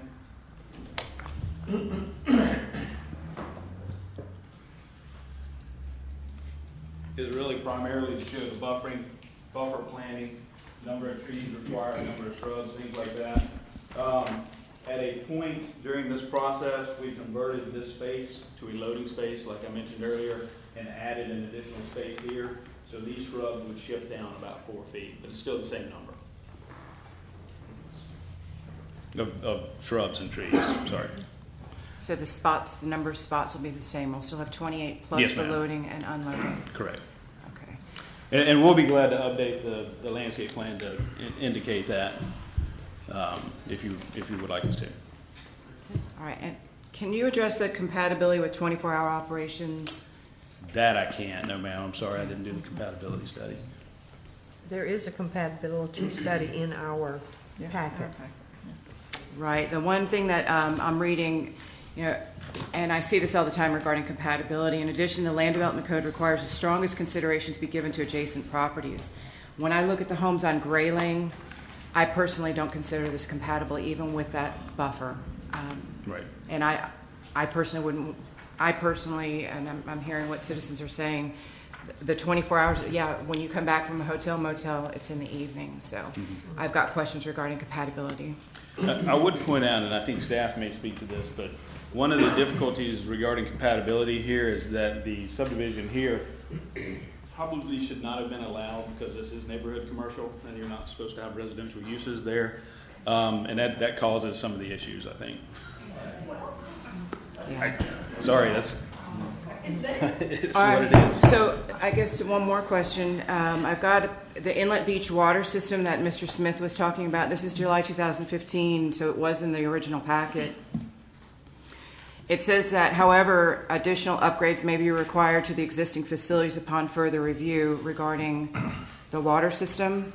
is really primarily to show the buffer planting, number of trees required, number of shrubs, things like that. At a point during this process, we converted this space to a loading space, like I mentioned earlier, and added an additional space here. So these shrubs would shift down about 4 feet, but it's still the same number of shrubs and trees. Sorry. So the number of spots will be the same. We'll still have 28 plus the loading and unloading. Correct. Okay. And we'll be glad to update the landscape plan to indicate that if you would like us to. All right. And can you address the compatibility with 24-hour operations? That I can't. No, ma'am. I'm sorry. I didn't do the compatibility study. There is a compatibility study in our packet. Right. The one thing that I'm reading, and I see this all the time regarding compatibility. In addition, the Land Development Code requires the strongest considerations be given to adjacent properties. When I look at the homes on Grayling, I personally don't consider this compatible, even with that buffer. Right. And I personally wouldn't. I personally, and I'm hearing what citizens are saying, the 24 hours, when you come back from a hotel, motel, it's in the evening. So I've got questions regarding compatibility. I would point out, and I think staff may speak to this, but one of the difficulties regarding compatibility here is that the subdivision here probably should not have been allowed because this is neighborhood commercial and you're not supposed to have residential uses there. And that causes some of the issues, I think. Sorry, that's it's what it is. So I guess one more question. I've got the Inlet Beach water system that Mr. Smith was talking about. This is July 2015, so it was in the original packet. It says that, however, additional upgrades may be required to the existing facilities upon further review regarding the water system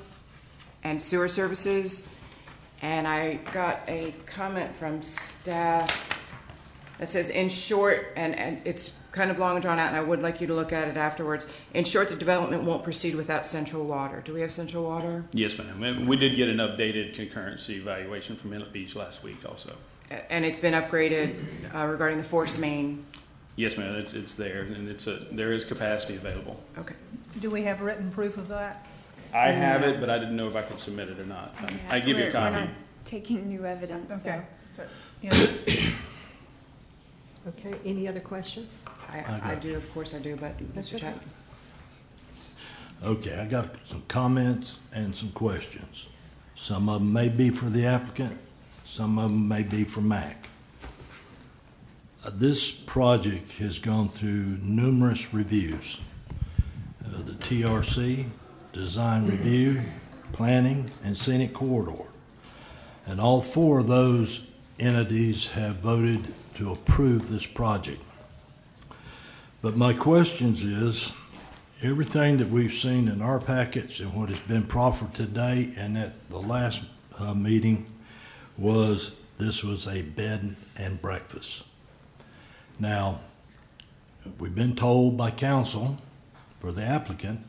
and sewer services. And I got a comment from staff that says, in short, and it's kind of long and drawn out, and I would like you to look at it afterwards. In short, the development won't proceed without central water. Do we have central water? Yes, ma'am. We did get an updated concurrency evaluation from Inlet Beach last week also. And it's been upgraded regarding the force main Yes, ma'am, it's there, and there is capacity available. Okay. Do we have written proof of that? I have it, but I didn't know if I could submit it or not. I give you a We're copy. not taking new evidence, Okay. so. But, yeah. Okay, any other questions? I do, of course I do, but That's Mr. okay. Chapman. Okay, I got some comments and some questions. Some of them may be for the applicant, some of them may be for Mac. This project has gone through numerous reviews. The TRC, Design Review, Planning, and Scenic Corridor. And all four of those entities have voted to approve this project. But my questions is, everything that we've seen in our packets and what has been proffered today and at the last meeting was this was a bed and breakfast. Now, we've been told by counsel for the applicant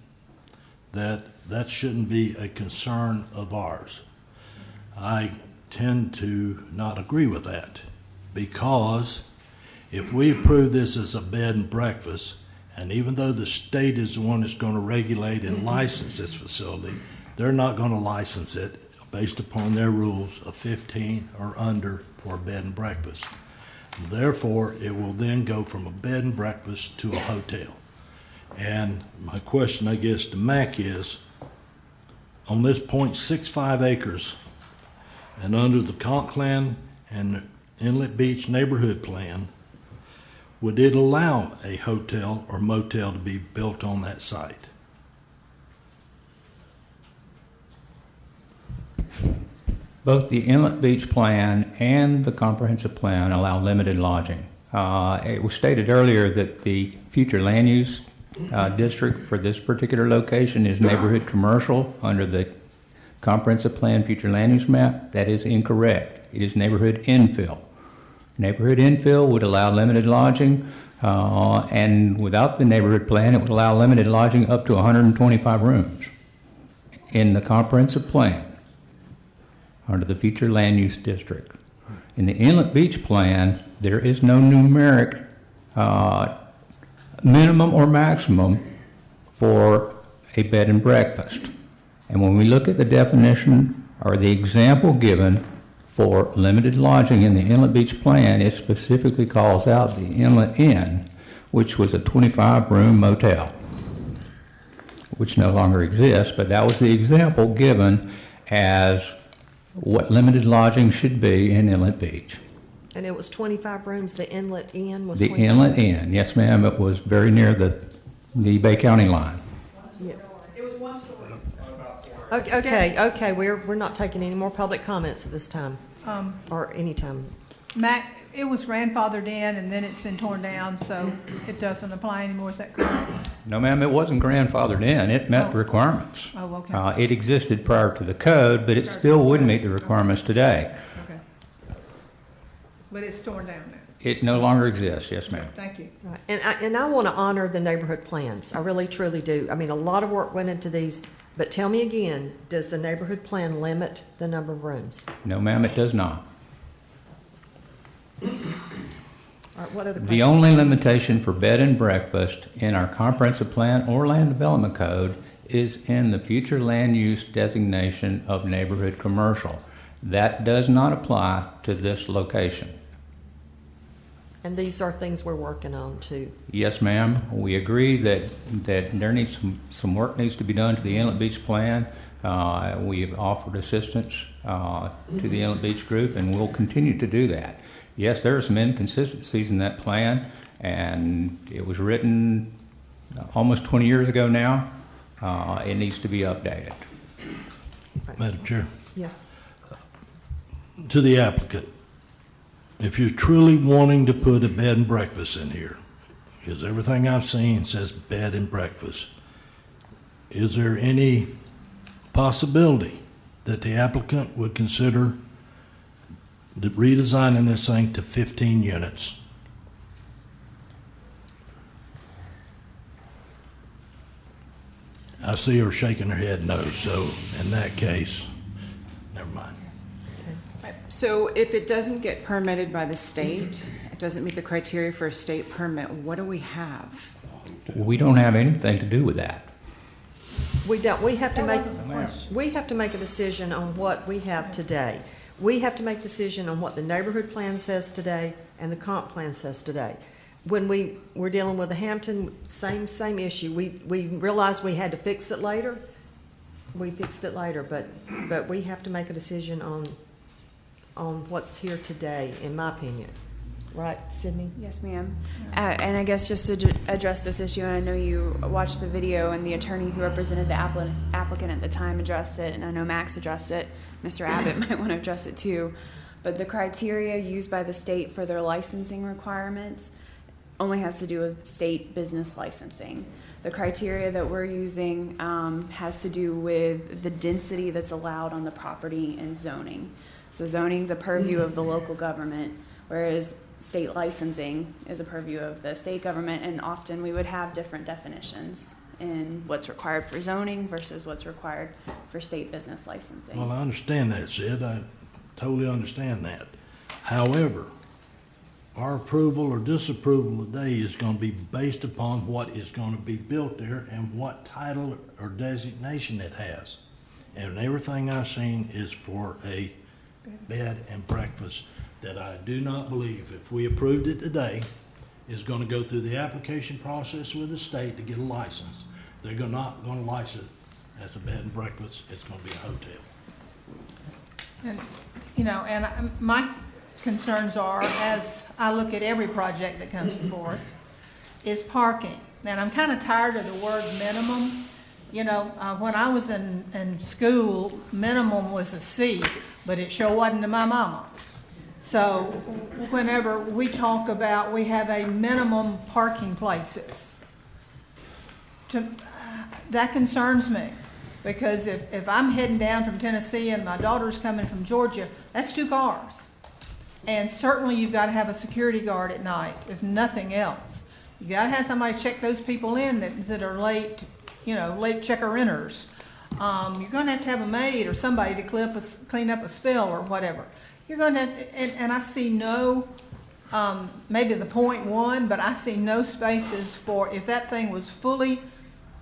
that that shouldn't be a concern of ours. I tend to not agree with that, because if we approve this as a bed and breakfast, and even though the state is the one that's going to regulate and license this facility, they're not going to license it based upon their rules of 15 or under for a bed and breakfast. Therefore, it will then go from a bed and breakfast to a hotel. And my question, I guess, to Mac is, on this 0.65 acres and under the Conklin and Inlet Beach neighborhood plan, would it allow a hotel or motel to be built on that site? Both the Inlet Beach Plan and the Comprehensive Plan allow limited lodging. It was stated earlier that the future land use district for this particular location is neighborhood commercial under the Comprehensive Plan future land use map. That is incorrect. It is neighborhood infill. Neighborhood infill would allow limited lodging, and without the neighborhood plan, it would allow limited lodging up to 125 rooms. In the Comprehensive Plan, under the future land use district. In the Inlet Beach Plan, there is no numeric minimum or maximum for a bed and breakfast. And when we look at the definition or the example given for limited lodging in the Inlet Beach Plan, it specifically calls out the Inlet Inn, which was a 25-room motel, which no longer exists, but that was the example given as what limited lodging should be in Inlet Beach. And it was 25 rooms, the Inlet Inn was The 25 Inlet rooms? Inn, yes ma'am, it was very near the Bay County line. Yeah. It was one story. Okay, we're not taking any more public comments at this time, or any time. Mac, it was grandfathered in and then it's been torn down, so it doesn't apply anymore, is that correct? No ma'am, it wasn't grandfathered in, it met the requirements. Oh, okay. It existed prior to the code, but it still would meet the requirements today. Okay. But it's torn down now. It no longer exists, yes ma'am. Thank you. Right. And I want to honor the neighborhood plans. I really, truly do. I mean, a lot of work went into these, but tell me again, does the neighborhood plan limit the number of rooms? No ma'am, it does not. All right, what other The questions? only limitation for bed and breakfast in our comprehensive plan or land development code is in the future land use designation of neighborhood commercial. That does not apply to this location. And these are things we're working on too. Yes, ma'am. We agree that there needs some work needs to be done to the Inlet Beach plan. We have offered assistance to the Inlet Beach group, and we'll continue to do that. Yes, there are some inconsistencies in that plan, and it was written almost 20 years ago now. It needs to be updated. Madam Chair, Yes. to the applicant, if you're truly wanting to put a bed and breakfast in here, because everything I've seen says bed and breakfast, is there any possibility that the applicant would consider redesigning this thing to 15 units? I see her shaking her head no, so in that case, never mind. So if it doesn't get permitted by the state, it doesn't meet the criteria for a state permit, what do we have? We don't have anything to do with that. We don't, we have to make, wasn't the question. we have to make a decision on what we have today. We have to make a decision on what the neighborhood plan says today and the comp plan says today. When we were dealing with the Hampton, same issue. We realized we had to fix it later. We fixed it later, but we have to make a decision on what's here today, in my opinion. Right, Sydney? Yes, ma'am. And I guess just to address this issue, and I know you watched the video, and the attorney who represented the applicant at the time addressed it, and I know Max addressed it. Mr. Abbott might want to address it too. But the criteria used by the state for their licensing requirements only has to do with state business licensing. The criteria that we're using has to do with the density that's allowed on the property and zoning. So zoning is a purview of the local government, whereas state licensing is a purview of the state government, and often we would have different definitions in what's required for zoning versus what's required for state business licensing. Well, I understand that, Sid. I totally understand that. However, our approval or disapproval today is going to be based upon what is going to be built there and what title or designation it has. And everything I've seen is for a bed and breakfast that I do not believe, if we approved it today, is going to go through the application process with the state to get a license. They're not going to license it as a bed and breakfast. It's going to be a hotel. And my concerns are, as I look at every project that comes before us, is parking. And I'm kind of tired of the word minimum. When I was in school, minimum was a C, but it sure wasn't to my mama. So whenever we talk about we have a minimum parking places, that concerns me, because if I'm heading down from Tennessee and my daughter's coming from Georgia, that's 2 cars. And certainly you've got to have a security guard at night, if nothing else. You got to have somebody check those people in that are late, late checker-inners. You're going to have a maid or somebody to clean up a spill or whatever. You're going to have, and I see no, maybe the 0.1, but I see no spaces for, if that thing was fully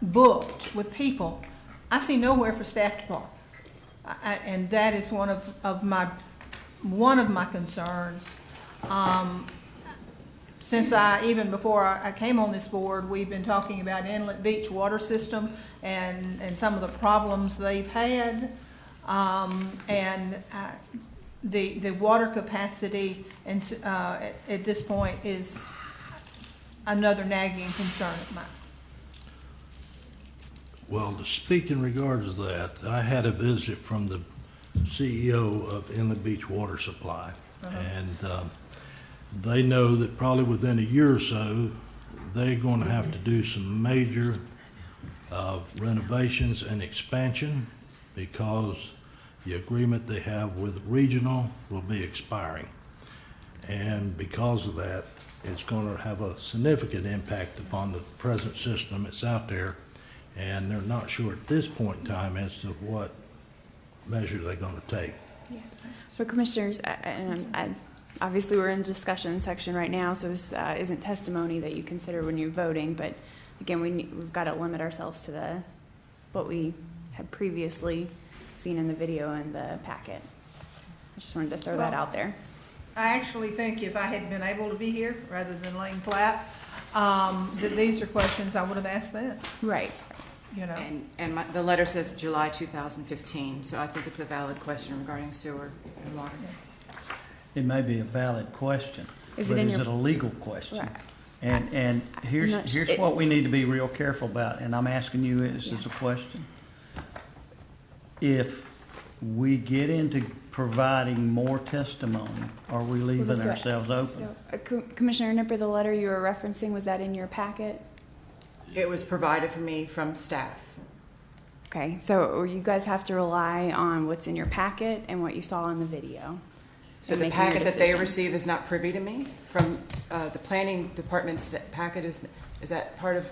booked with people, I see nowhere for staff to park. And that is one of my concerns. Since even before I came on this board, we've been talking about Inlet Beach water system and some of the problems they've had. The water capacity at this point is another nagging concern of mine. Well, to speak in regards to that, I had a visit from the CEO of Inlet Beach Water Supply, and they know that probably within a year or so, they're going to have to do some major renovations and expansion, because the agreement they have with regional will be expiring. And because of that, it's going to have a significant impact upon the present system that's out there, and they're not sure at this point in time as to what measure they're going to take. Yeah. So Commissioners, obviously we're in the discussion section right now, so this isn't testimony that you consider when you're voting, but again, we've got to limit ourselves to what we had previously seen in the video and the packet. I just wanted to throw that out there. I actually think if I had been able to be here rather than laying flat, that these are questions I would have asked then. Right. And the letter says July 2015, so I think it's a valid question regarding sewer and water. It may be a valid question, is but it is it a legal question? Right. And here's what we need to be real careful about, and I'm asking you this as a question. If we get into providing more testimony, are we leaving ourselves open? So, Commissioner Nipper, the letter you were referencing, was that in your packet? It was provided for me from staff. Okay, so you guys have to rely on what's in your packet and what you saw in the video. So the packet that they receive is not privy to me from the planning department's packet is that part of,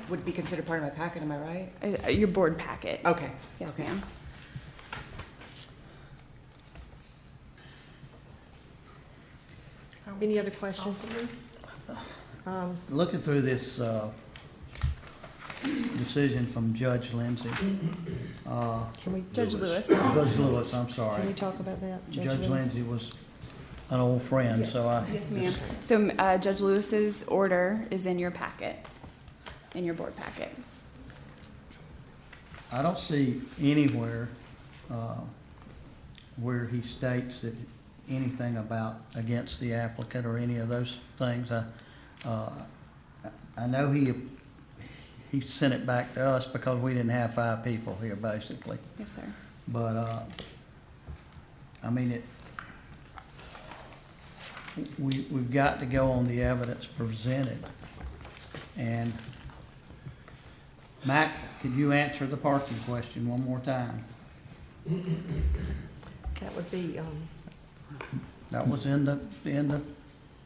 would be considered part of my packet, am I right? Your board packet. Okay. Yes, okay. ma'am. Any other questions? Looking through this decision from Judge Lindsay. Can we? Judge Lewis. Judge Lewis, I'm sorry. Can we talk about that? Judge Lewis? Lindsay was an old friend, so I. Yes, ma'am. So Judge Lewis's order is in your packet, in your board packet. I don't see anywhere where he states that anything against the applicant or any of those things. I know he sent it back to us because we didn't have 5 people here, basically. Yes, sir. But I mean, we've got to go on the evidence presented. And Mac, could you answer the parking question one more time? That would be, That was in the thing.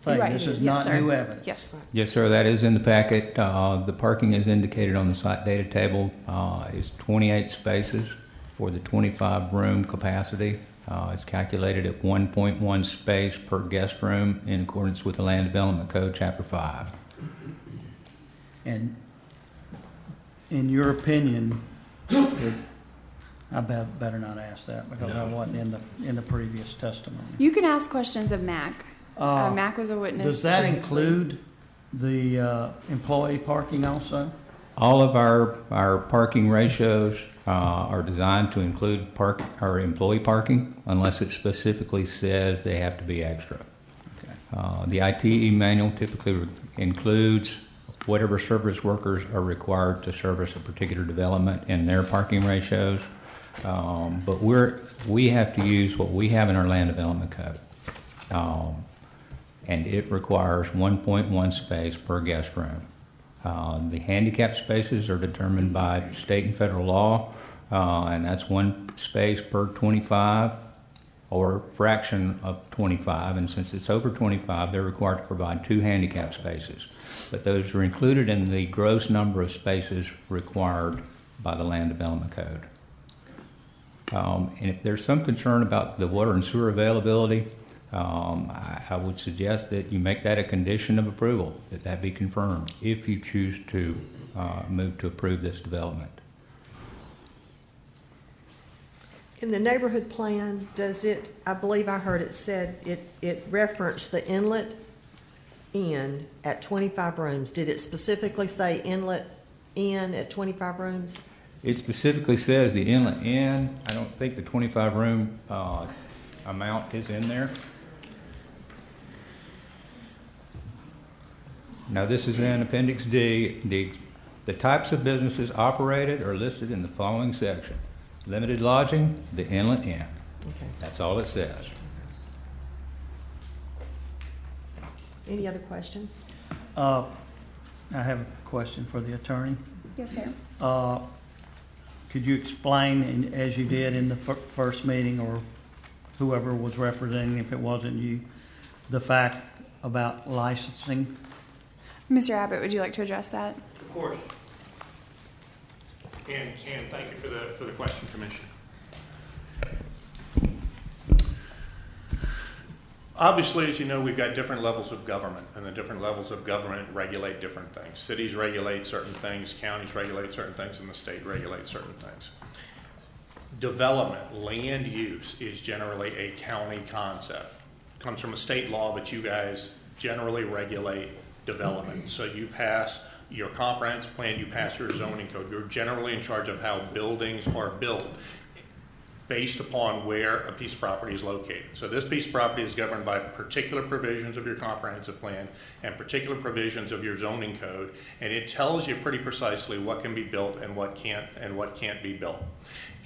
Right. This is Yes, not sir. new evidence. Yes. Yes, sir, that is in the packet. The parking is indicated on the site data table. Is 28 spaces for the 25-room capacity. It's calculated at 1.1 space per guest room in accordance with the Land Development Code, Chapter 5. And in your opinion, I better not ask that because I wasn't in the previous testimony. You can ask questions of Mac. Mac was a witness. Does that include the employee parking also? All of our parking ratios are designed to include our employee parking unless it specifically says they have to be extra. Okay. The ITE manual typically includes whatever service workers are required to service a particular development in their parking ratios. But we have to use what we have in our Land Development Code. And it requires 1.1 space per guest room. The handicap spaces are determined by state and federal law, and that's 1 space per 25 or fraction of 25. And since it's over 25, they're required to provide 2 handicap spaces. But those are included in the gross number of spaces required by the Land Development Code. And if there's some concern about the water and sewer availability, I would suggest that you make that a condition of approval, that be confirmed if you choose to move to approve this development. in the neighborhood plan, does it, I believe I heard it said, it referenced the Inlet Inn at 25 rooms. Did it specifically say Inlet Inn at 25 rooms? It specifically says the Inlet Inn. I don't think the 25-room amount is in there. Now, this is in Appendix D. The types of businesses operated are listed in the following section. Limited lodging, the Inlet Inn. Okay. That's all it says. Any other questions? I have a question for the attorney. Yes, sir. Could you explain, as you did in the first meeting, or whoever was representing, if it wasn't you, the fact about licensing? Mr. Abbott, would you like to address that? Of course. And thank you for the question, Commissioner. Obviously, as you know, we've got different levels of government, and the different levels of government regulate different things. Cities regulate certain things, counties regulate certain things, and the state regulates certain things. Development, land use, is generally a county concept. It comes from a state law, but you guys generally regulate development. So you pass your comprehensive plan, you pass your zoning code. You're generally in charge of how buildings are built based upon where a piece of property is located. So this piece of property is governed by particular provisions of your comprehensive plan and particular provisions of your zoning code, and it tells you pretty precisely what can be built and what can't be built.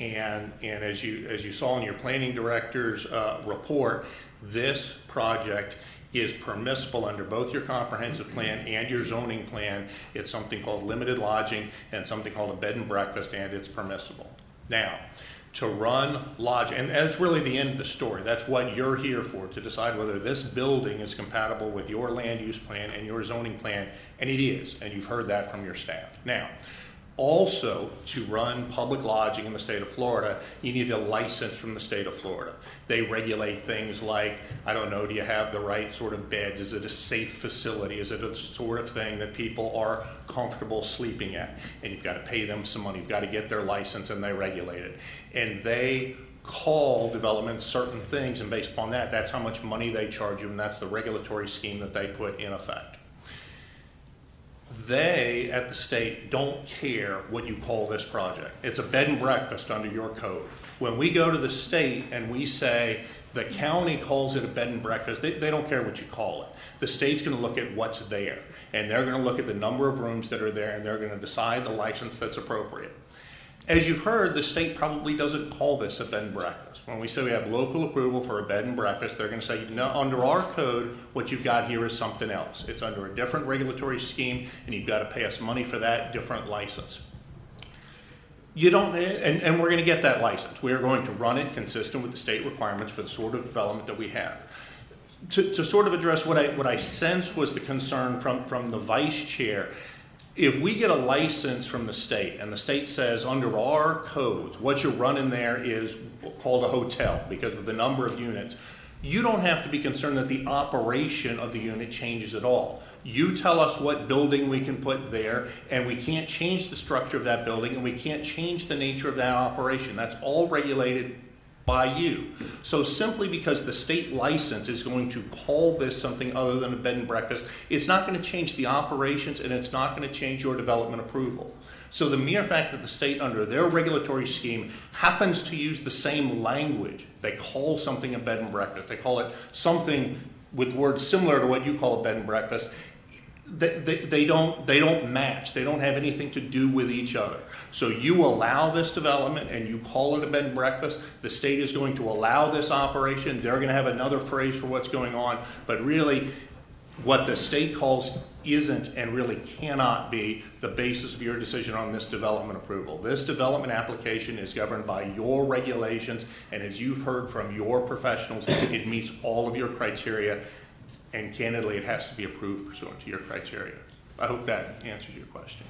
And as you saw in your planning director's report, this project is permissible under both your comprehensive plan and your zoning plan. It's something called limited lodging and something called a bed and breakfast, and it's permissible. Now, to run lodge, and that's really the end of the story. That's what you're here for, to decide whether this building is compatible with your land use plan and your zoning plan, and it is, and you've heard that from your staff. Now, Also, to run public lodging in the state of Florida, you need a license from the state of Florida. They regulate things like, I don't know, do you have the right sort of beds? Is it a safe facility? Is it a sort of thing that people are comfortable sleeping at? And you've got to pay them some money. You've got to get their license, and they regulate it. And they call developments certain things, and based upon that, that's how much money they charge you, and that's the regulatory scheme that they put in effect. They, at the state, don't care what you call this project. It's a bed and breakfast under your code. When we go to the state and we say the county calls it a bed and breakfast, they don't care what you call it. The state's going to look at what's there, and they're going to look at the number of rooms that are there, and they're going to decide the license that's appropriate. As you've heard, the state probably doesn't call this a bed and breakfast. When we say we have local approval for a bed and breakfast, they're going to say, no, under our code, what you've got here is something else. It's under a different regulatory scheme, and you've got to pay us money for that different license. You don't, and we're going to get that license. We are going to run it consistent with the state requirements for the sort of development that we have. To sort of address what I sense was the concern from the vice chair, if we get a license from the state and the state says under our codes what you're running there is called a hotel because of the number of units, you don't have to be concerned that the operation of the unit changes at all. You tell us what building we can put there, and we can't change the structure of that building, and we can't change the nature of that operation. That's all regulated by you. So simply because the state license is going to call this something other than a bed and breakfast, it's not going to change the operations, and it's not going to change your development approval. So the mere fact that the state under their regulatory scheme happens to use the same language, they call something a bed and breakfast, they call it something with words similar to what you call a bed and breakfast, they don't match. They don't have anything to do with each other. So you allow this development and you call it a bed and breakfast. The state is going to allow this operation. They're going to have another phrase for what's going on. But really, what the state calls isn't and really cannot be the basis of your decision on this development approval. This development application is governed by your regulations, and as you've heard from your professionals, it meets all of your criteria. And candidly, it has to be approved pursuant to your criteria. I hope that answers your question.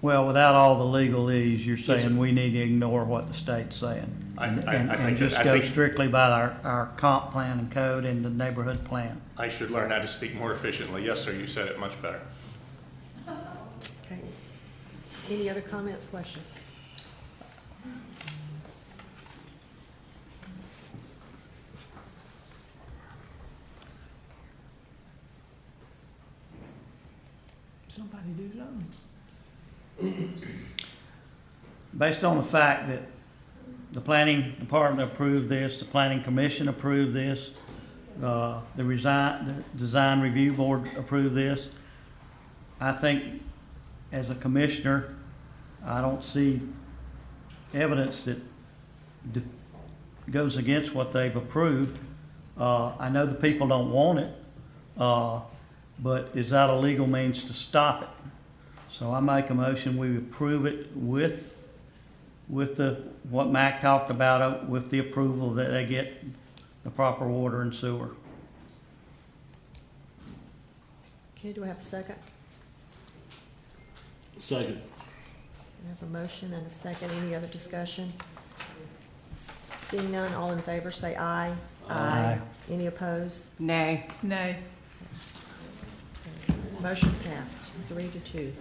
Well, without all the legalese, you're Yes, saying sir. we need to ignore what the state's saying. And I just go strictly by our comp plan and code and the neighborhood plan. I should learn how to speak more efficiently. Yes, sir, you said it much better. Okay. Any other comments, questions? Somebody do something. Based on the fact that the planning department approved this, the planning commission approved this, the design review board approved this, I think as a commissioner, I don't see evidence that goes against what they've approved. I know the people don't want it, but is that a legal means to stop it? So I make a motion, we approve it with what Mac talked about, with the approval that they get the proper water and sewer. Okay, do we have a second? Second. We have a motion and a second. Any other discussion? Seeing none, all in favor say aye. Aye. Any opposed? Nay. Nay. Motion passed, 3-2.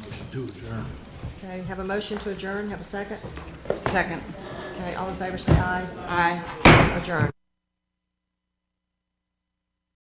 Motion to adjourn. Okay, have a motion to adjourn, have a second? Second. Okay, all in favor say aye. Aye. Adjourn.